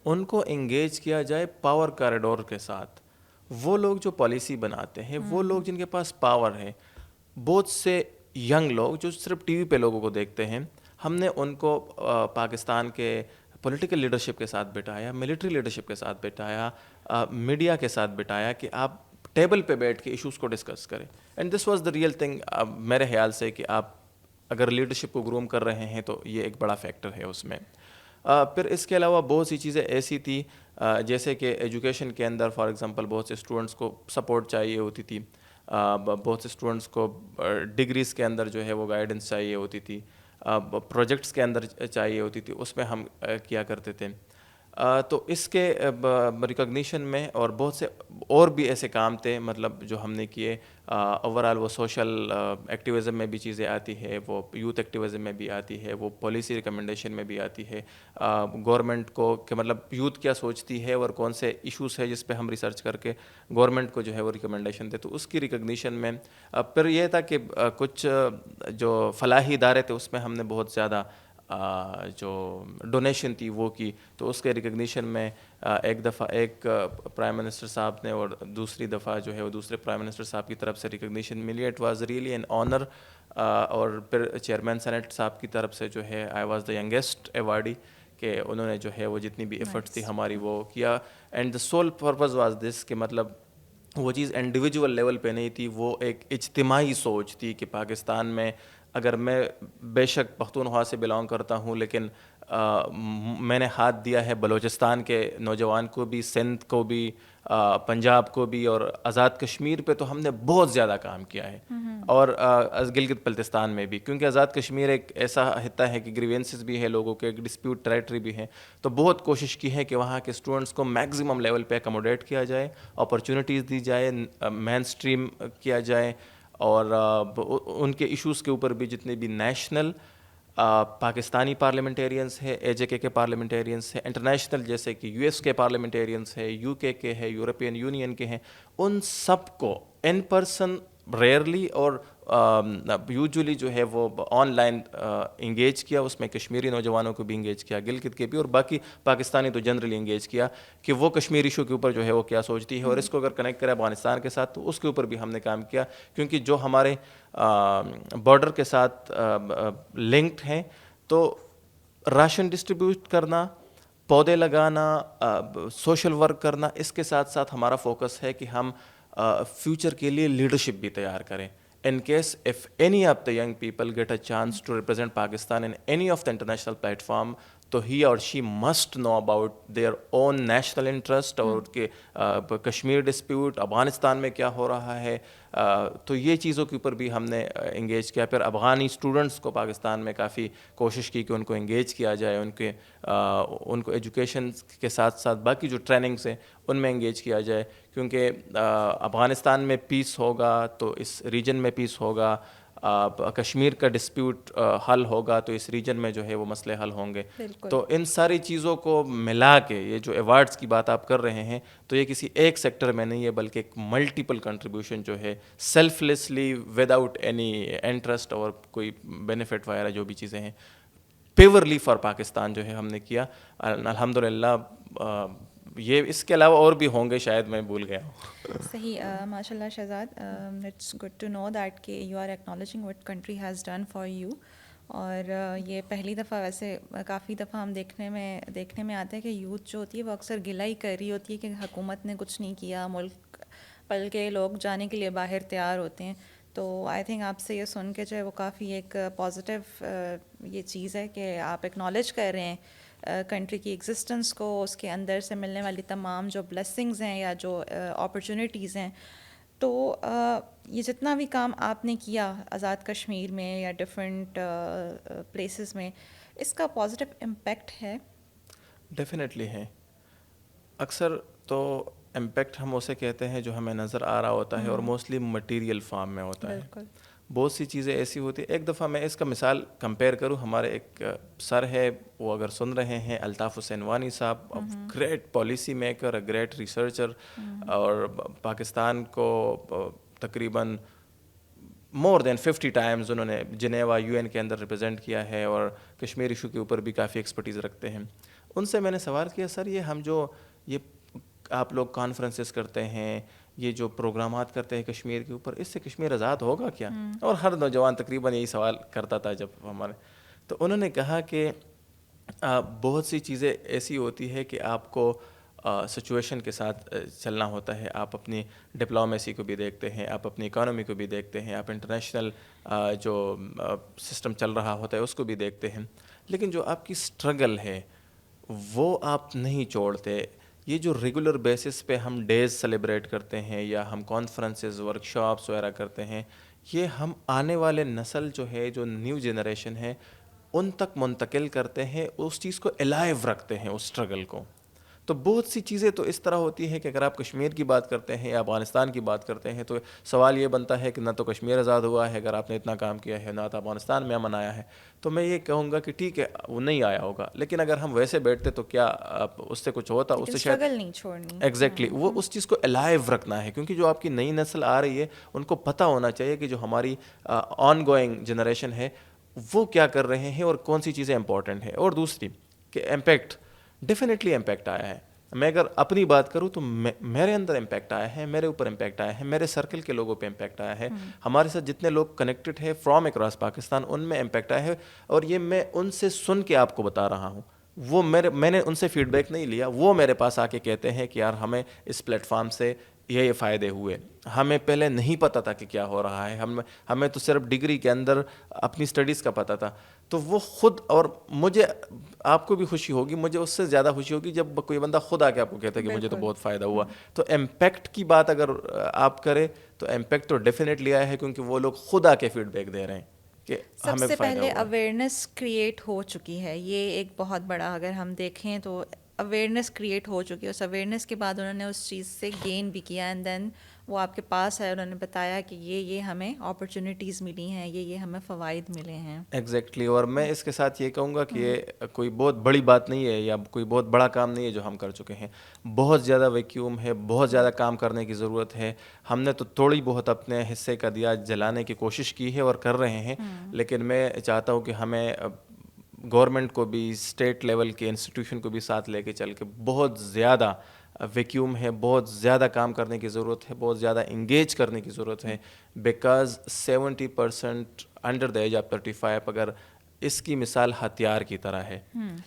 ان کو انگیج کیا جائے پاور کاریڈور کے ساتھ. وہ لوگ جو پالیسی بناتے ہیں, وہ لوگ جن کے پاس پاور ہے, بہت سے ینگ لوگ جو صرف ٹی وی پہ لوگوں کو دیکھتے ہیں, ہم نے ان کو پاکستان کے پولیٹیکل لیڈرشپ کے ساتھ بٹھایا, ملٹری لیڈرشپ کے ساتھ بٹھایا, میڈیا کے ساتھ بٹھایا کہ آپ ٹیبل پہ بیٹھ کے ایشوز کو ڈسکس کریں. And this was the real thing. میرے خیال سے کہ آپ اگر لیڈرشپ کو گروم کر رہے ہیں تو یہ ایک بڑا فیکٹر ہے اس میں. پھر اس کے علاوہ بہت سی چیزیں ایسی تھی, جیسے کہ ایجوکیشن کے اندر فار ایگزامپل بہت سے اسٹوڈنٹس کو سپورٹ چاہیے ہوتی تھی, بہت سے اسٹوڈنٹس کو ڈگریز کے اندر جو ہے وہ گائیڈنس چاہیے ہوتی تھی, پروجیکٹس کے اندر چاہیے ہوتی تھی, اس میں ہم کیا کرتے تھے. تو اس کے ریکگنیشن میں اور بہت سے اور بھی ایسے کام تھے, مطلب جو ہم نے کیے. اوور آل وہ سوشل ایکٹیویزم میں بھی چیزیں آتی ہے, وہ یوتھ ایکٹیویزم میں بھی آتی ہے, وہ پالیسی ریکمنڈیشن میں بھی آتی ہے. گورنمنٹ کو کہ مطلب یوتھ کیا سوچتی ہے اور کون سے ایشوز ہے جس پہ ہم ریسرچ کر کے گورنمنٹ کو جو ہے وہ ریکمنڈیشن دے. تو اس کی ریکگنیشن میں پھر یہ تھا کہ کچھ جو فلاحی ادارے تھے اس میں ہم نے بہت زیادہ جو ڈونیشن تھی وہ کی. تو اس کے ریکگنیشن میں ایک دفعہ ایک پرائم منسٹر صاحب نے اور دوسری دفعہ جو ہے وہ دوسرے پرائم منسٹر صاحب کی طرف سے ریکگنیشن ملی. It was really an honour اور پھر چیئرمین سینٹ صاحب کی طرف سے جو ہے آئی واز دا ینگیسٹ ایوارڈی, کہ انہوں نے جو ہے وہ جتنی بھی ایفرٹس تھی ہماری وہ کیا. And the sole purpose was this, کہ مطلب وہ چیز انڈیویجول لیول پہ نہیں تھی, وہ ایک اجتماعی سوچ تھی کہ پاکستان میں اگر میں بے شک پختونخوا سے بلانگ کرتا ہوں, لیکن میں نے ہاتھ دیا ہے بلوچستان کے نوجوان کو بھی, سندھ کو بھی, پنجاب کو بھی, اور آزاد کشمیر پہ تو ہم نے بہت زیادہ کام کیا ہے, اور گلگت بلتستان میں بھی, کیونکہ آزاد کشمیر ایک ایسا خطہ ہے کہ گریوینسز بھی ہے لوگوں کے, ایک ڈسپیوٹ ٹریٹری بھی ہے, تو بہت کوشش کی ہے کہ وہاں کے اسٹوڈنٹس کو میکزیمم لیول پہ اکموڈیٹ کیا جائے, اپرچونیٹیز دی جائے, مین اسٹریم کیا جائے, اور ان کے ایشوز کے اوپر بھی جتنے بھی نیشنل پاکستانی پارلیمنٹیرینس ہے, اے جے کے پارلیمنٹیرینس ہے, انٹرنیشنل جیسے کہ یو ایس کے پارلیمنٹیرینس ہے, یو کے ہے, یورپین یونین کے ہیں, ان سب کو ان پرسن ریئرلی اور یوزولی جو ہے وہ آن لائن انگیج کیا. اس میں کشمیری نوجوانوں کو بھی انگیج کیا, گلگت کے بھی, اور باقی پاکستانی تو جنرلی انگیج کیا کہ وہ کشمیر ایشو کے اوپر جو ہے وہ کیا سوچتی ہے, اور اس کو اگر کنیکٹ کرے افغانستان کے ساتھ تو اس کے اوپر بھی ہم نے کام کیا, کیونکہ جو ہمارے بارڈر کے ساتھ لنکڈ ہیں, تو راشن ڈسٹریبیوٹ کرنا, پودے لگانا, سوشل ورک کرنا, اس کے ساتھ ساتھ ہمارا فوکس ہے کہ ہم فیوچر کے لیے لیڈرشپ بھی تیار کریں. In case if any of the young people get a chance to represent Pakistan in any of the international platform, تو he or she must know about their own national interest, اور کہ کشمیر ڈسپیوٹ, افغانستان میں کیا ہو رہا ہے, تو یہ چیزوں کے اوپر بھی ہم نے انگیج کیا. پھر افغانی اسٹوڈنٹس کو پاکستان میں کافی کوشش کی کہ ان کو انگیج کیا جائے, ان کو ایجوکیشن کے ساتھ ساتھ باقی جو ٹریننگس ہیں ان میں انگیج کیا جائے, کیونکہ افغانستان میں پیس ہوگا تو اس ریجن میں پیس ہوگا, کشمیر کا ڈسپیوٹ حل ہوگا تو اس ریجن میں جو ہے وہ مسئلے حل ہوں گے. تو ان ساری چیزوں کو ملا کے یہ جو ایوارڈس کی بات آپ کر رہے ہیں, تو یہ کسی ایک سیکٹر میں نہیں ہے, بلکہ ایک ملٹیپل کنٹریبیوشن جو ہے selflessly without any interest اور کوئی بینیفٹ وغیرہ جو بھی چیزیں ہیں, پیورلی فار پاکستان جو ہے ہم نے کیا. الحمدللہ یہ اس کے علاوہ اور بھی ہوں گے, شاید میں بھول گیا ہوں. صحیح, ماشاء اللہ Shahzad, it's good to know that کہ you are acknowledging what country has done for you. اور یہ پہلی دفعہ, ویسے کافی دفعہ ہم دیکھنے میں آتا ہے کہ یوتھ جو ہوتی ہے وہ اکثر گلہ ہی کر رہی ہوتی ہے کہ حکومت نے کچھ نہیں کیا, ملک پل کے لوگ جانے کے لیے باہر تیار ہوتے ہیں. تو آئی تھنک آپ سے یہ سن کے جو ہے وہ کافی ایک پازیٹیو یہ چیز ہے کہ آپ ایکنالج کر رہے ہیں کنٹری کی ایگزسٹنس کو, اس کے اندر سے ملنے والی تمام جو بلیسنگز ہیں یا جو اپرچونیٹیز ہیں. تو یہ جتنا بھی کام آپ نے کیا آزاد کشمیر میں یا ڈفرینٹ پلیسز میں, اس کا پازیٹیو امپیکٹ ہے؟ ڈیفینیٹلی ہے. اکثر تو امپیکٹ ہم اسے کہتے ہیں جو ہمیں نظر آ رہا ہوتا ہے, اور موسٹلی مٹیریل فارم میں ہوتا ہے. بہت سی چیزیں ایسی ہوتی ہیں. ایک دفعہ میں اس کا مثال کمپیئر کروں, ہمارے ایک سر ہے, وہ اگر سن رہے ہیں, الطاف حسین وانی صاحب, great policy maker, great researcher, اور پاکستان کو تقریباً مور دین 50 ٹائمز انہوں نے جنیوا UN کے اندر ریپرزینٹ کیا ہے, اور کشمیر ایشو کے اوپر بھی کافی ایکسپرٹیز رکھتے ہیں. ان سے میں نے سوال کیا, سر یہ آپ لوگ کانفرنسز کرتے ہیں, یہ جو پروگرامات کرتے ہیں کشمیر کے اوپر, اس سے کشمیر آزاد ہوگا کیا؟ اور ہر نوجوان تقریباً یہی سوال کرتا تھا جب ہمارے. تو انہوں نے کہا کہ بہت سی چیزیں ایسی ہوتی ہے کہ آپ کو سچویشن کے ساتھ چلنا ہوتا ہے. آپ اپنی ڈپلومیسی کو بھی دیکھتے ہیں, آپ اپنی اکانومی کو بھی دیکھتے ہیں, آپ انٹرنیشنل جو سسٹم چل رہا ہوتا ہے اس کو بھی دیکھتے ہیں, لیکن جو آپ کی اسٹرگل ہے وہ آپ نہیں چھوڑتے. یہ جو ریگولر بیسس پہ ہم ڈیز سیلیبریٹ کرتے ہیں یا ہم کانفرنسز, ورکشاپس وغیرہ کرتے ہیں, یہ ہم آنے والے نسل جو ہے, جو نیو جنریشن ہے, ان تک منتقل کرتے ہیں, اس چیز کو الائیو رکھتے ہیں, اس اسٹرگل کو. تو بہت سی چیزیں تو اس طرح ہوتی ہیں کہ اگر آپ کشمیر کی بات کرتے ہیں یا افغانستان کی بات کرتے ہیں تو سوال یہ بنتا ہے کہ نہ تو کشمیر آزاد ہوا ہے اگر آپ نے اتنا کام کیا ہے, نہ تو افغانستان میں امن آیا ہے. تو میں یہ کہوں گا کہ ٹھیک ہے وہ نہیں آیا ہوگا, لیکن اگر ہم ویسے بیٹھتے تو کیا اس سے کچھ ہوتا, اس سے شاید نہیں چھوڑنی. ایگزیکٹلی وہ اس چیز کو الائیو رکھنا ہے, کیونکہ جو آپ کی نئی نسل آ رہی ہے ان کو پتہ ہونا چاہیے کہ جو ہماری آن گوئنگ جنریشن ہے وہ کیا کر رہے ہیں اور کون سی چیزیں امپورٹنٹ ہیں. اور دوسری کہ امپیکٹ, ڈیفینیٹلی امپیکٹ آیا ہے. میں اگر اپنی بات کروں تو میرے اندر امپیکٹ آیا ہے, میرے اوپر امپیکٹ آیا ہے, میرے سرکل کے لوگوں پہ امپیکٹ آیا ہے, ہمارے ساتھ جتنے لوگ کنیکٹڈ ہے فرام اکراس پاکستان ان میں امپیکٹ آیا ہے. اور یہ میں ان سے سن کے آپ کو بتا رہا ہوں, وہ میں نے ان سے فیڈ بیک نہیں لیا, وہ میرے پاس آ کے کہتے ہیں کہ یار ہمیں اس پلیٹ فارم سے یہ فائدے ہوئے, ہمیں پہلے نہیں پتہ تھا کہ کیا ہو رہا ہے, ہمیں تو صرف ڈگری کے اندر اپنی اسٹڈیز کا پتہ تھا. تو وہ خود, اور مجھے, آپ کو بھی خوشی ہوگی, مجھے اس سے زیادہ خوشی ہوگی جب کوئی بندہ خود آ کے آپ کو کہتا ہے کہ مجھے تو بہت فائدہ ہوا. تو امپیکٹ کی بات اگر آپ کریں تو امپیکٹ تو ڈیفینیٹلی آیا ہے, کیونکہ وہ لوگ خود آ کے فیڈ بیک دے رہے ہیں کہ سب ہمیں سے فائدہ پہلے ہوا. اویئرنیس کریٹ ہو چکی ہے, یہ ایک بہت بڑا, اگر ہم دیکھیں تو اویئرنیس کریٹ ہو چکی ہے. اس اویئرنیس کے بعد انہوں نے اس چیز سے گین بھی کیا, اینڈ دین وہ آپ کے پاس ہے, انہوں نے بتایا کہ یہ ہمیں اپرچونیٹیز ملی ہیں, یہ ہمیں فوائد ملے ہیں. ایگزیکٹلی. اور میں اس کے ساتھ یہ کہوں گا کہ یہ کوئی بہت بڑی بات نہیں ہے یا کوئی بہت بڑا کام نہیں ہے جو ہم کر چکے ہیں. بہت زیادہ ویکیوم ہے, بہت زیادہ کام کرنے کی ضرورت ہے. ہم نے تو تھوڑی بہت اپنے حصے کا دیا جلانے کی کوشش کی ہے اور کر رہے ہیں, لیکن میں چاہتا ہوں کہ ہمیں گورنمنٹ کو بھی, اسٹیٹ لیول کے انسٹیٹیوشن کو بھی ساتھ لے کے چل کے بہت زیادہ ویکیوم ہے, بہت زیادہ کام کرنے کی ضرورت ہے, بہت زیادہ انگیج کرنے کی ضرورت ہے. Because 70% under the age of 35, اگر اس کی مثال ہتھیار کی طرح ہے.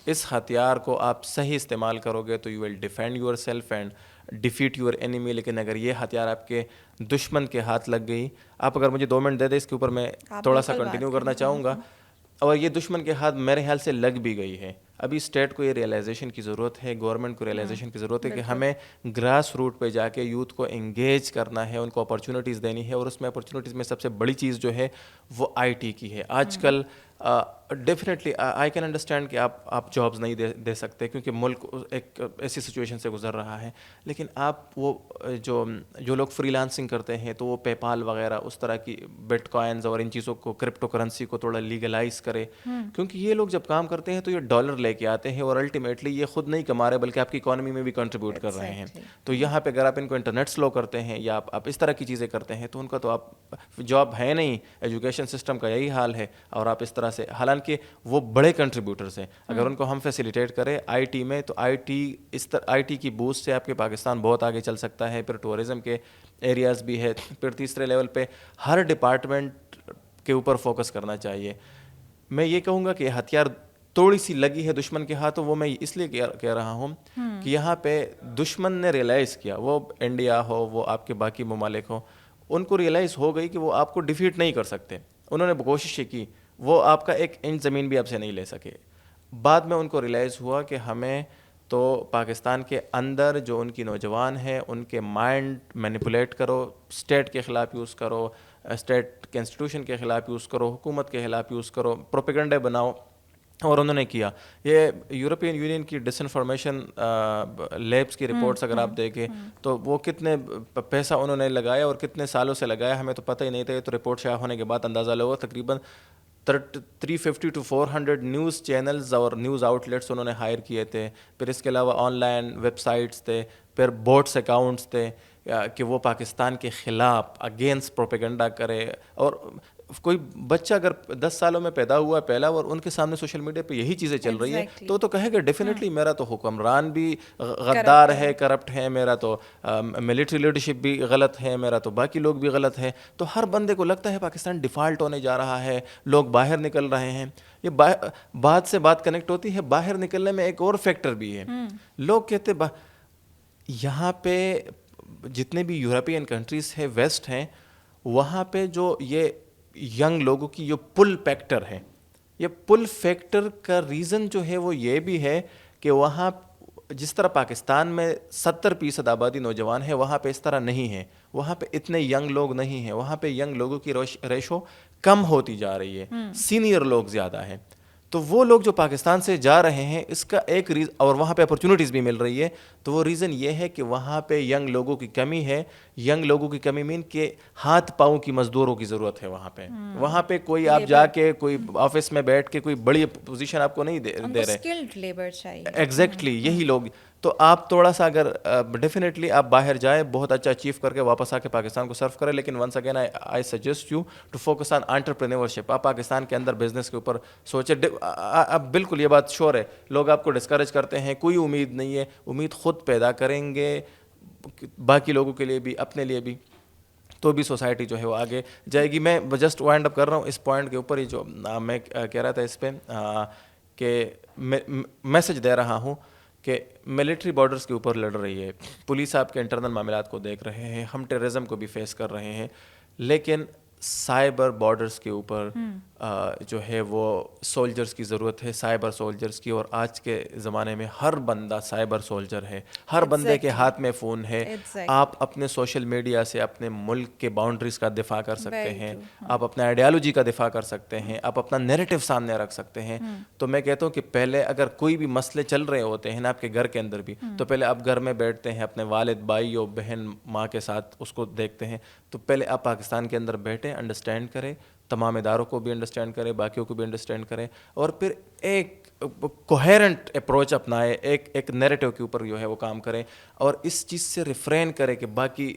اس ہتھیار کو آپ صحیح استعمال کرو گے تو you will defend your self and defeat your enemy. لیکن اگر یہ ہتھیار آپ کے دشمن کے ہاتھ لگ گئی, آپ اگر مجھے 2 منٹ دے دیں اس کے اوپر, میں تھوڑا سا کنٹینیو کرنا چاہوں گا. اور یہ دشمن کے ہاتھ میرے خیال سے لگ بھی گئی ہے. ابھی اسٹیٹ کو یہ ریئلائزیشن کی ضرورت ہے, گورنمنٹ کو ریئلائزیشن کی ضرورت ہے کہ ہمیں گراس روٹ پہ جا کے یوتھ کو انگیج کرنا ہے, ان کو اپرچونیٹیز دینی ہے. اور اس میں اپرچونیٹیز میں سب سے بڑی چیز جو ہے وہ آئی ٹی کی ہے. آج کل ڈیفینیٹلی آئی کین انڈرسٹینڈ کہ آپ جابز نہیں دے سکتے کیونکہ ملک ایک ایسی سچویشن سے گزر رہا ہے, لیکن آپ وہ جو لوگ فری لانسنگ کرتے ہیں تو وہ پے پال وغیرہ اس طرح کی بٹ کوائنز اور ان چیزوں کو, کرپٹو کرنسی کو تھوڑا لیگلائز کرے, کیونکہ یہ لوگ جب کام کرتے ہیں تو یہ ڈالر لے کے آتے ہیں اور الٹیمیٹلی یہ خود نہیں کما رہے بلکہ آپ کی اکانومی میں بھی کنٹریبیوٹ کر رہے ہیں. تو یہاں پہ اگر آپ ان کو انٹرنیٹ سلو کرتے ہیں یا آپ اس طرح کی چیزیں کرتے ہیں تو ان کا تو آپ جاب ہے نہیں. ایجوکیشن سسٹم کا یہی حال ہے. اور آپ اس طرح سے, حالانکہ وہ بڑے کنٹریبیوٹرس ہیں, اگر ان کو ہم فیسیلیٹیٹ کریں آئی ٹی میں تو آئی ٹی کی بوسٹ سے آپ کے پاکستان بہت آگے چل سکتا ہے. پھر ٹورزم کے ایریاز بھی ہے. پھر تیسرے لیول پہ ہر ڈپارٹمنٹ کے اوپر فوکس کرنا چاہیے. میں یہ کہوں گا کہ ہتھیار تھوڑی سی لگی ہے دشمن کے ہاتھوں, وہ میں اس لیے کہہ رہا ہوں کہ یہاں پہ دشمن نے ریئلائز کیا, وہ انڈیا ہو, وہ آپ کے باقی ممالک ہوں, ان کو ریئلائز ہو گئی کہ وہ آپ کو ڈیفیٹ نہیں کر سکتے. انہوں نے کوشش کی, وہ آپ کا ایک انچ زمین بھی آپ سے نہیں لے سکے. بعد میں ان کو ریئلائز ہوا کہ ہمیں تو پاکستان کے اندر جو ان کی نوجوان ہیں ان کے مائنڈ مینیپولیٹ کرو, اسٹیٹ کے خلاف یوز کرو, اسٹیٹ کے انسٹیٹیوشن کے خلاف یوز کرو, حکومت کے خلاف یوز کرو, پروپیگنڈے بناؤ. اور انہوں نے کیا. یہ یورپین یونین کی ڈس انفارمیشن لیبس کی رپورٹس اگر آپ دیکھیں تو وہ کتنے پیسہ انہوں نے لگایا اور کتنے سالوں سے لگایا, ہمیں تو پتہ ہی نہیں تھا. یہ تو رپورٹ شائع ہونے کے بعد اندازہ لگا, تقریباً 350 to 400 نیوز چینلز اور نیوز آؤٹ لیٹس انہوں نے ہائر کیے تھے. پھر اس کے علاوہ آن لائن ویب سائٹس تھے, پھر بوٹس اکاؤنٹس تھے کہ وہ پاکستان کے خلاف اگینسٹ پروپیگنڈا کرے. اور کوئی بچہ اگر 10 سالوں میں پیدا ہوا پہلا اور ان کے سامنے سوشل میڈیا پہ یہی چیزیں چل رہی ہیں تو کہے گا ڈیفینیٹلی میرا تو حکمران بھی غدار ہے, کرپٹ ہے, میرا تو ملٹری لیڈرشپ بھی غلط ہے, میرا تو باقی لوگ بھی غلط ہے. تو ہر بندے کو لگتا ہے پاکستان ڈیفالٹ ہونے جا رہا ہے, لوگ باہر نکل رہے ہیں. یہ بات سے بات کنیکٹ ہوتی ہے. باہر نکلنے میں ایک اور فیکٹر بھی ہے. لوگ کہتے یہاں پہ جتنے بھی یورپین کنٹریز ہیں, ویسٹ ہیں, وہاں پہ جو یہ ینگ لوگوں کی جو پل فیکٹر ہے, یہ پل فیکٹر کا ریزن جو ہے وہ یہ بھی ہے کہ وہاں جس طرح پاکستان میں 70% آبادی نوجوان ہے, وہاں پہ اس طرح نہیں ہے. وہاں پہ اتنے ینگ لوگ نہیں ہیں. وہاں پہ ینگ لوگوں کی ریشو کم ہوتی جا رہی ہے, سینئر لوگ زیادہ ہیں. تو وہ لوگ جو پاکستان سے جا رہے ہیں, اس کا ایک ریزن, اور وہاں پہ اپرچونیٹیز بھی مل رہی ہے, تو وہ ریزن یہ ہے کہ وہاں پہ ینگ لوگوں کی کمی ہے. ینگ لوگوں کی کمی مین کہ ہاتھ پاؤں کی مزدوروں کی ضرورت ہے وہاں پہ. وہاں پہ کوئی آپ جا کے کوئی آفس میں بیٹھ کے کوئی بڑی پوزیشن آپ کو نہیں دے رہے. اسکلڈ لیبر چاہیے. ایگزیکٹلی یہی لوگ. تو آپ تھوڑا سا اگر ڈیفینیٹلی آپ باہر جائیں, بہت اچھا اچیو کر کے واپس آ کے پاکستان کو سرو کریں, لیکن once again I suggest you to focus on entrepreneurship. آپ پاکستان کے اندر بزنس کے اوپر سوچیں. اب بالکل یہ بات شور ہے, لوگ آپ کو ڈسکریج کرتے ہیں, کوئی امید نہیں ہے, امید خود پیدا کریں گے باقی لوگوں کے لیے بھی, اپنے لیے بھی, تو بھی سوسائٹی جو ہے وہ آگے جائے گی. میں جسٹ وائنڈ اپ کر رہا ہوں اس پوائنٹ کے اوپر ہی جو میں کہہ رہا تھا اس پہ, کہ میسج دے رہا ہوں کہ ملٹری بارڈرز کے اوپر لڑ رہی ہے, پولیس آپ کے انٹرنل معاملات کو دیکھ رہے ہیں, ہم ٹیررزم کو بھی فیس کر رہے ہیں, لیکن سائبر بارڈرز کے اوپر جو ہے وہ سولجرز کی ضرورت ہے, سائبر سولجرز کی. اور آج کے زمانے میں ہر بندہ سائبر سولجر ہے, ہر بندے کے ہاتھ میں فون ہے. آپ اپنے سوشل میڈیا سے اپنے ملک کے باؤنڈریز کا دفاع کر سکتے ہیں, آپ اپنے آئیڈیالوجی کا دفاع کر سکتے ہیں, آپ اپنا نیریٹو سامنے رکھ سکتے ہیں. تو میں کہتا ہوں کہ پہلے اگر کوئی بھی مسئلے چل رہے ہوتے ہیں نا آپ کے گھر کے اندر بھی, تو پہلے آپ گھر میں بیٹھتے ہیں اپنے والد, بھائی اور بہن, ماں کے ساتھ اس کو دیکھتے ہیں, تو پہلے آپ پاکستان کے اندر بیٹھیں, انڈرسٹینڈ کریں, تمام اداروں کو بھی انڈرسٹینڈ کریں, باقیوں کو بھی انڈرسٹینڈ کریں, اور پھر ایک کوہیرنٹ اپروچ اپنائے, ایک نیریٹو کے اوپر جو ہے وہ کام کریں, اور اس چیز سے ریفرین کریں کہ باقی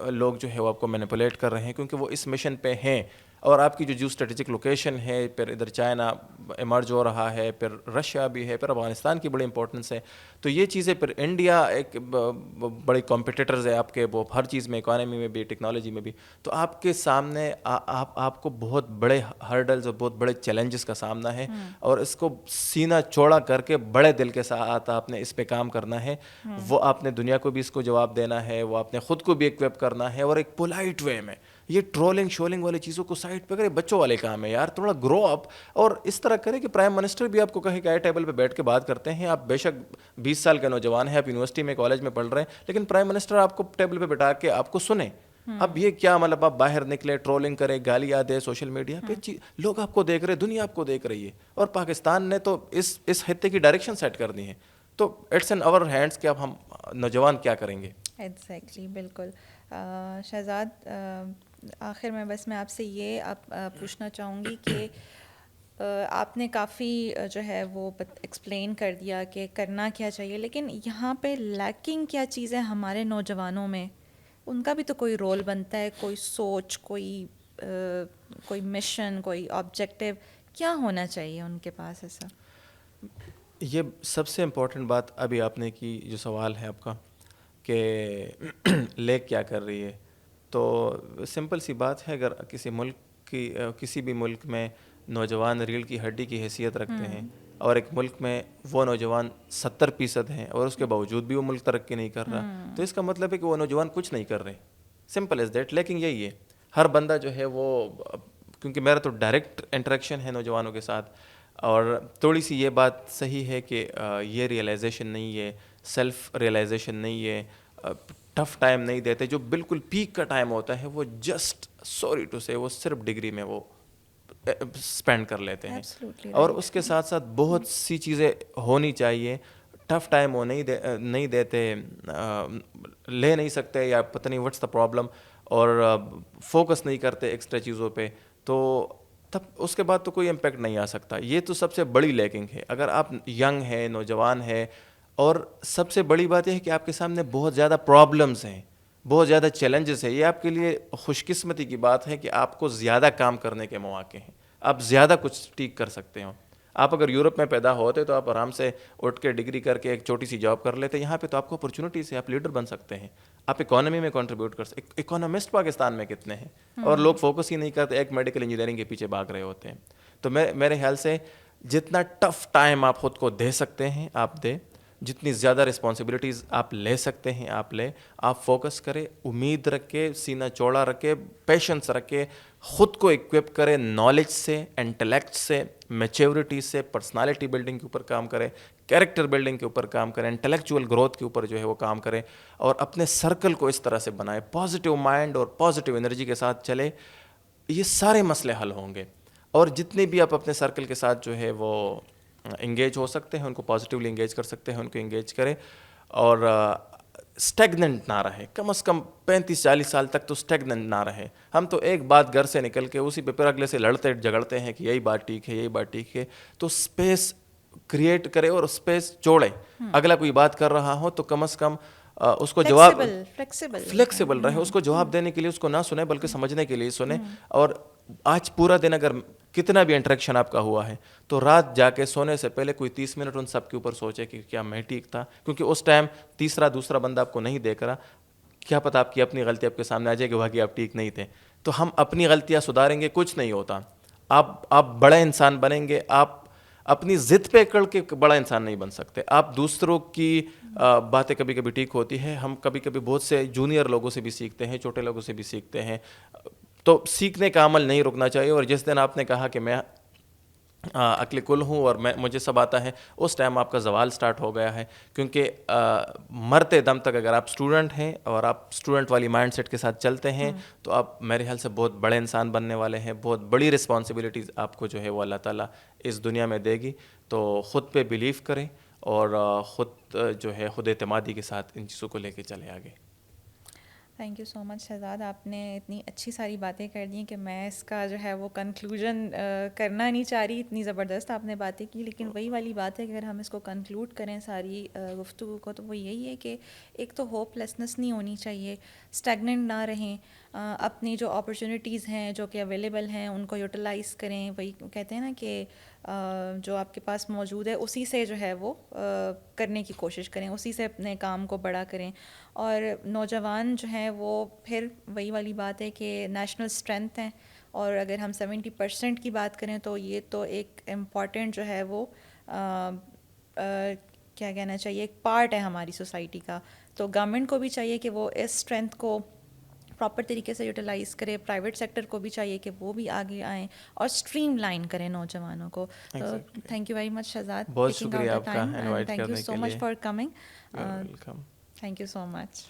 لوگ جو ہے وہ آپ کو مینیپولیٹ کر رہے ہیں, کیونکہ وہ اس مشن پہ ہیں. اور آپ کی جو اسٹریٹجک لوکیشن ہے, پھر ادھر چائنا ایمرج ہو رہا ہے, پھر رشیا بھی ہے, پھر افغانستان کی بڑی امپورٹنس ہے, تو یہ چیزیں, پھر انڈیا ایک بڑی کمپٹیٹرز ہے آپ کے, وہ ہر چیز میں, اکانومی میں بھی, ٹیکنالوجی میں بھی. تو آپ کے سامنے آپ کو بہت بڑے ہرڈلز اور بہت بڑے چیلنجز کا سامنا ہے, اور اس کو سینہ چوڑا کر کے بڑے دل کے ساتھ آپ نے اس پہ کام کرنا ہے. وہ آپ نے دنیا کو بھی اس کو جواب دینا ہے, وہ آپ نے خود کو بھی ایکویپ کرنا ہے, اور ایک پولائٹ وے میں. یہ ٹرولنگ شولنگ والی چیزوں کو سائڈ پہ کرے, بچوں والے کام ہے یار, تھوڑا گرو اپ. اور اس طرح کرے کہ پرائم منسٹر بھی آپ کو کہے کہ آئے ٹیبل پہ بیٹھ کے بات کرتے ہیں, آپ بے شک 20 سال کے نوجوان ہیں, آپ یونیورسٹی میں, کالج میں پڑھ رہے ہیں, لیکن پرائم منسٹر آپ کو ٹیبل پہ بٹھا کے آپ کو سنیں. اب یہ کیا مطلب, آپ باہر نکلے, ٹرولنگ کرے, گالیاں دے سوشل میڈیا پہ, لوگ آپ کو دیکھ رہے, دنیا آپ کو دیکھ رہی ہے, اور پاکستان نے تو اس خطے کی ڈائریکشن سیٹ کر دی ہے. تو اٹس ان آور ہینڈس کہ اب ہم نوجوان کیا کریں گے. ایگزیکٹلی, بالکل. شہزاد, آخر میں بس میں آپ سے یہ پوچھنا چاہوں گی کہ آپ نے کافی جو ہے وہ ایکسپلین کر دیا کہ کرنا کیا چاہیے, لیکن یہاں پہ لیکنگ کیا چیزیں ہمارے نوجوانوں میں, ان کا بھی تو کوئی رول بنتا ہے, کوئی سوچ, کوئی مشن, کوئی آبجیکٹیو, کیا ہونا چاہیے ان کے پاس ایسا؟ یہ سب سے امپورٹنٹ بات ابھی آپ نے کی, جو سوال ہے آپ کا کہ لیک کیا کر رہی ہے, تو سمپل سی بات ہے, اگر کسی بھی ملک میں نوجوان ریڑھ کی ہڈی کی حیثیت رکھتے ہیں, اور ایک ملک میں وہ نوجوان 70% ہیں, اور اس کے باوجود بھی وہ ملک ترقی نہیں کر رہا, تو اس کا مطلب ہے کہ وہ نوجوان کچھ نہیں کر رہے. Simple as that. لیکن یہی ہے, ہر بندہ جو ہے وہ, کیونکہ میرا تو ڈائریکٹ انٹریکشن ہے نوجوانوں کے ساتھ, اور تھوڑی سی یہ بات صحیح ہے کہ یہ ریئلائزیشن نہیں ہے, سیلف ریئلائزیشن نہیں ہے, ٹف ٹائم نہیں دیتے. جو بالکل پیک کا ٹائم ہوتا ہے وہ جسٹ سوری ٹو سے وہ صرف ڈگری میں وہ اسپینڈ کر لیتے ہیں. اور اس کے ساتھ ساتھ بہت سی چیزیں ہونی چاہیے. ٹف ٹائم وہ نہیں دیتے, لے نہیں سکتے, یا پتہ نہیں واٹس دا پرابلم, اور فوکس نہیں کرتے ایکسٹرا چیزوں پہ, تو تب اس کے بعد تو کوئی امپیکٹ نہیں آ سکتا. یہ تو سب سے بڑی لیکنگ ہے. اگر آپ ینگ ہیں, نوجوان ہیں, اور سب سے بڑی بات یہ ہے کہ آپ کے سامنے بہت زیادہ پرابلمز ہیں, بہت زیادہ چیلنجز ہیں, یہ آپ کے لیے خوش قسمتی کی بات ہے کہ آپ کو زیادہ کام کرنے کے مواقع ہیں, آپ زیادہ کچھ ٹھیک کر سکتے ہو. آپ اگر یورپ میں پیدا ہوتے تو آپ آرام سے اٹھ کے ڈگری کر کے ایک چھوٹی سی جاب کر لیتے. یہاں پہ تو آپ کو اپرچونیٹیز ہے, آپ لیڈر بن سکتے ہیں, آپ اکانومی میں کنٹریبیوٹ کر سکتے. اکانومسٹ پاکستان میں کتنے ہیں, اور لوگ فوکس ہی نہیں کرتے, ایک میڈیکل انجینئرنگ کے پیچھے بھاگ رہے ہوتے ہیں. تو میرے خیال سے جتنا ٹف ٹائم آپ خود کو دے سکتے ہیں آپ دیں, جتنی زیادہ رسپانسبلٹیز آپ لے سکتے ہیں آپ لیں. آپ فوکس کریں, امید رکھے, سینہ چوڑا رکھے, پیشنس رکھے, خود کو ایکوپ کریں نالج سے, انٹلیکٹ سے, میچیورٹی سے, پرسنالٹی بلڈنگ کے اوپر کام کریں, کیریکٹر بلڈنگ کے اوپر کام کریں, انٹلیکچوئل گروتھ کے اوپر جو ہے وہ کام کریں, اور اپنے سرکل کو اس طرح سے بنائیں, پازیٹیو مائنڈ اور پازیٹیو انرجی کے ساتھ چلے. یہ سارے مسئلے حل ہوں گے. اور جتنے بھی آپ اپنے سرکل کے ساتھ جو ہے وہ انگیج ہو سکتے ہیں, ان کو پازیٹیولی انگیج کر سکتے ہیں, ان کو انگیج کریں, اور اسٹیگننٹ نہ رہے. کم از کم 35-40 سال تک تو اسٹیگننٹ نہ رہے. ہم تو ایک بات گھر سے نکل کے اسی پہ پھر اگلے سے لڑتے جھگڑتے ہیں کہ یہی بات ٹھیک ہے, یہی بات ٹھیک ہے. تو اسپیس کریٹ کرے اور اسپیس چھوڑے. اگلا کوئی بات کر رہا ہو تو کم از کم اس کو جواب فلیکسیبل رہے, اس کو جواب دینے کے لیے اس کو نہ سنیں بلکہ سمجھنے کے لیے سنیں. اور آج پورا دن اگر کتنا بھی انٹریکشن آپ کا ہوا ہے تو رات جا کے سونے سے پہلے کوئی 30 منٹ ان سب کے اوپر سوچے کہ کیا میں ٹھیک تھا, کیونکہ اس ٹائم دوسرا بندہ آپ کو نہیں دیکھ رہا. کیا پتہ آپ کی اپنی غلطی آپ کے سامنے آ جائے کہ واقعی آپ ٹھیک نہیں تھے. تو ہم اپنی غلطیاں سدھاریں گے, کچھ نہیں ہوتا. آپ بڑا انسان بنیں گے. آپ اپنی ضد پہ کڑ کے بڑا انسان نہیں بن سکتے. آپ دوسروں کی باتیں کبھی کبھی ٹھیک ہوتی ہیں. ہم کبھی کبھی بہت سے جونیئر لوگوں سے بھی سیکھتے ہیں, چھوٹے لوگوں سے بھی سیکھتے ہیں. تو سیکھنے کا عمل نہیں رکنا چاہیے. اور جس دن آپ نے کہا کہ میں عقل کل ہوں اور مجھے سب آتا ہے, اس ٹائم آپ کا زوال سٹارٹ ہو گیا ہے. کیونکہ مرتے دم تک اگر آپ اسٹوڈنٹ ہیں اور آپ اسٹوڈنٹ والی مائنڈ سیٹ کے ساتھ چلتے ہیں تو آپ میرے خیال سے بہت بڑے انسان بننے والے ہیں. بہت بڑی رسپانسبلٹیز آپ کو جو ہے وہ اللہ تعالیٰ اس دنیا میں دے گی. تو خود پہ بلیو کریں اور خود جو ہے خود اعتمادی کے ساتھ ان چیزوں کو لے کے چلے آگے. تھینک یو سو مچ شہزاد, آپ نے اتنی اچھی ساری باتیں کر دیں کہ میں اس کا جو ہے وہ کنکلوژن کرنا نہیں چاہ رہی. اتنی زبردست آپ نے باتیں کی, لیکن وہی والی بات ہے کہ اگر ہم اس کو کنکلوڈ کریں ساری گفتگو کو تو وہ یہی ہے کہ ایک تو ہوپ لیسنس نہیں ہونی چاہیے, اسٹیگننٹ نہ رہیں, اپنی جو اپرچونیٹیز ہیں جو کہ اویلیبل ہیں ان کو یوٹیلائز کریں. وہی کہتے ہیں نا کہ جو آپ کے پاس موجود ہے اسی سے جو ہے وہ کرنے کی کوشش کریں, اسی سے اپنے کام کو بڑا کریں. اور نوجوان جو ہیں وہ پھر وہی والی بات ہے کہ نیشنل اسٹرینتھ ہیں, اور اگر ہم 70% کی بات کریں تو یہ تو ایک امپورٹنٹ جو ہے وہ کیا کہنا چاہیے ایک پارٹ ہے ہماری سوسائٹی کا. تو گورنمنٹ کو بھی چاہیے کہ وہ اس اسٹرینتھ کو پراپر طریقے سے یوٹیلائز کرے. پرائیویٹ سیکٹر کو بھی چاہیے کہ وہ بھی آگے آئیں اور اسٹریم لائن کریں نوجوانوں کو. Thank you very much Shahzad, بہت شکریہ آپ کا انوائٹ تھینک یو کرنے سو کے مچ لیے. For coming. Welcome. Thank you so much.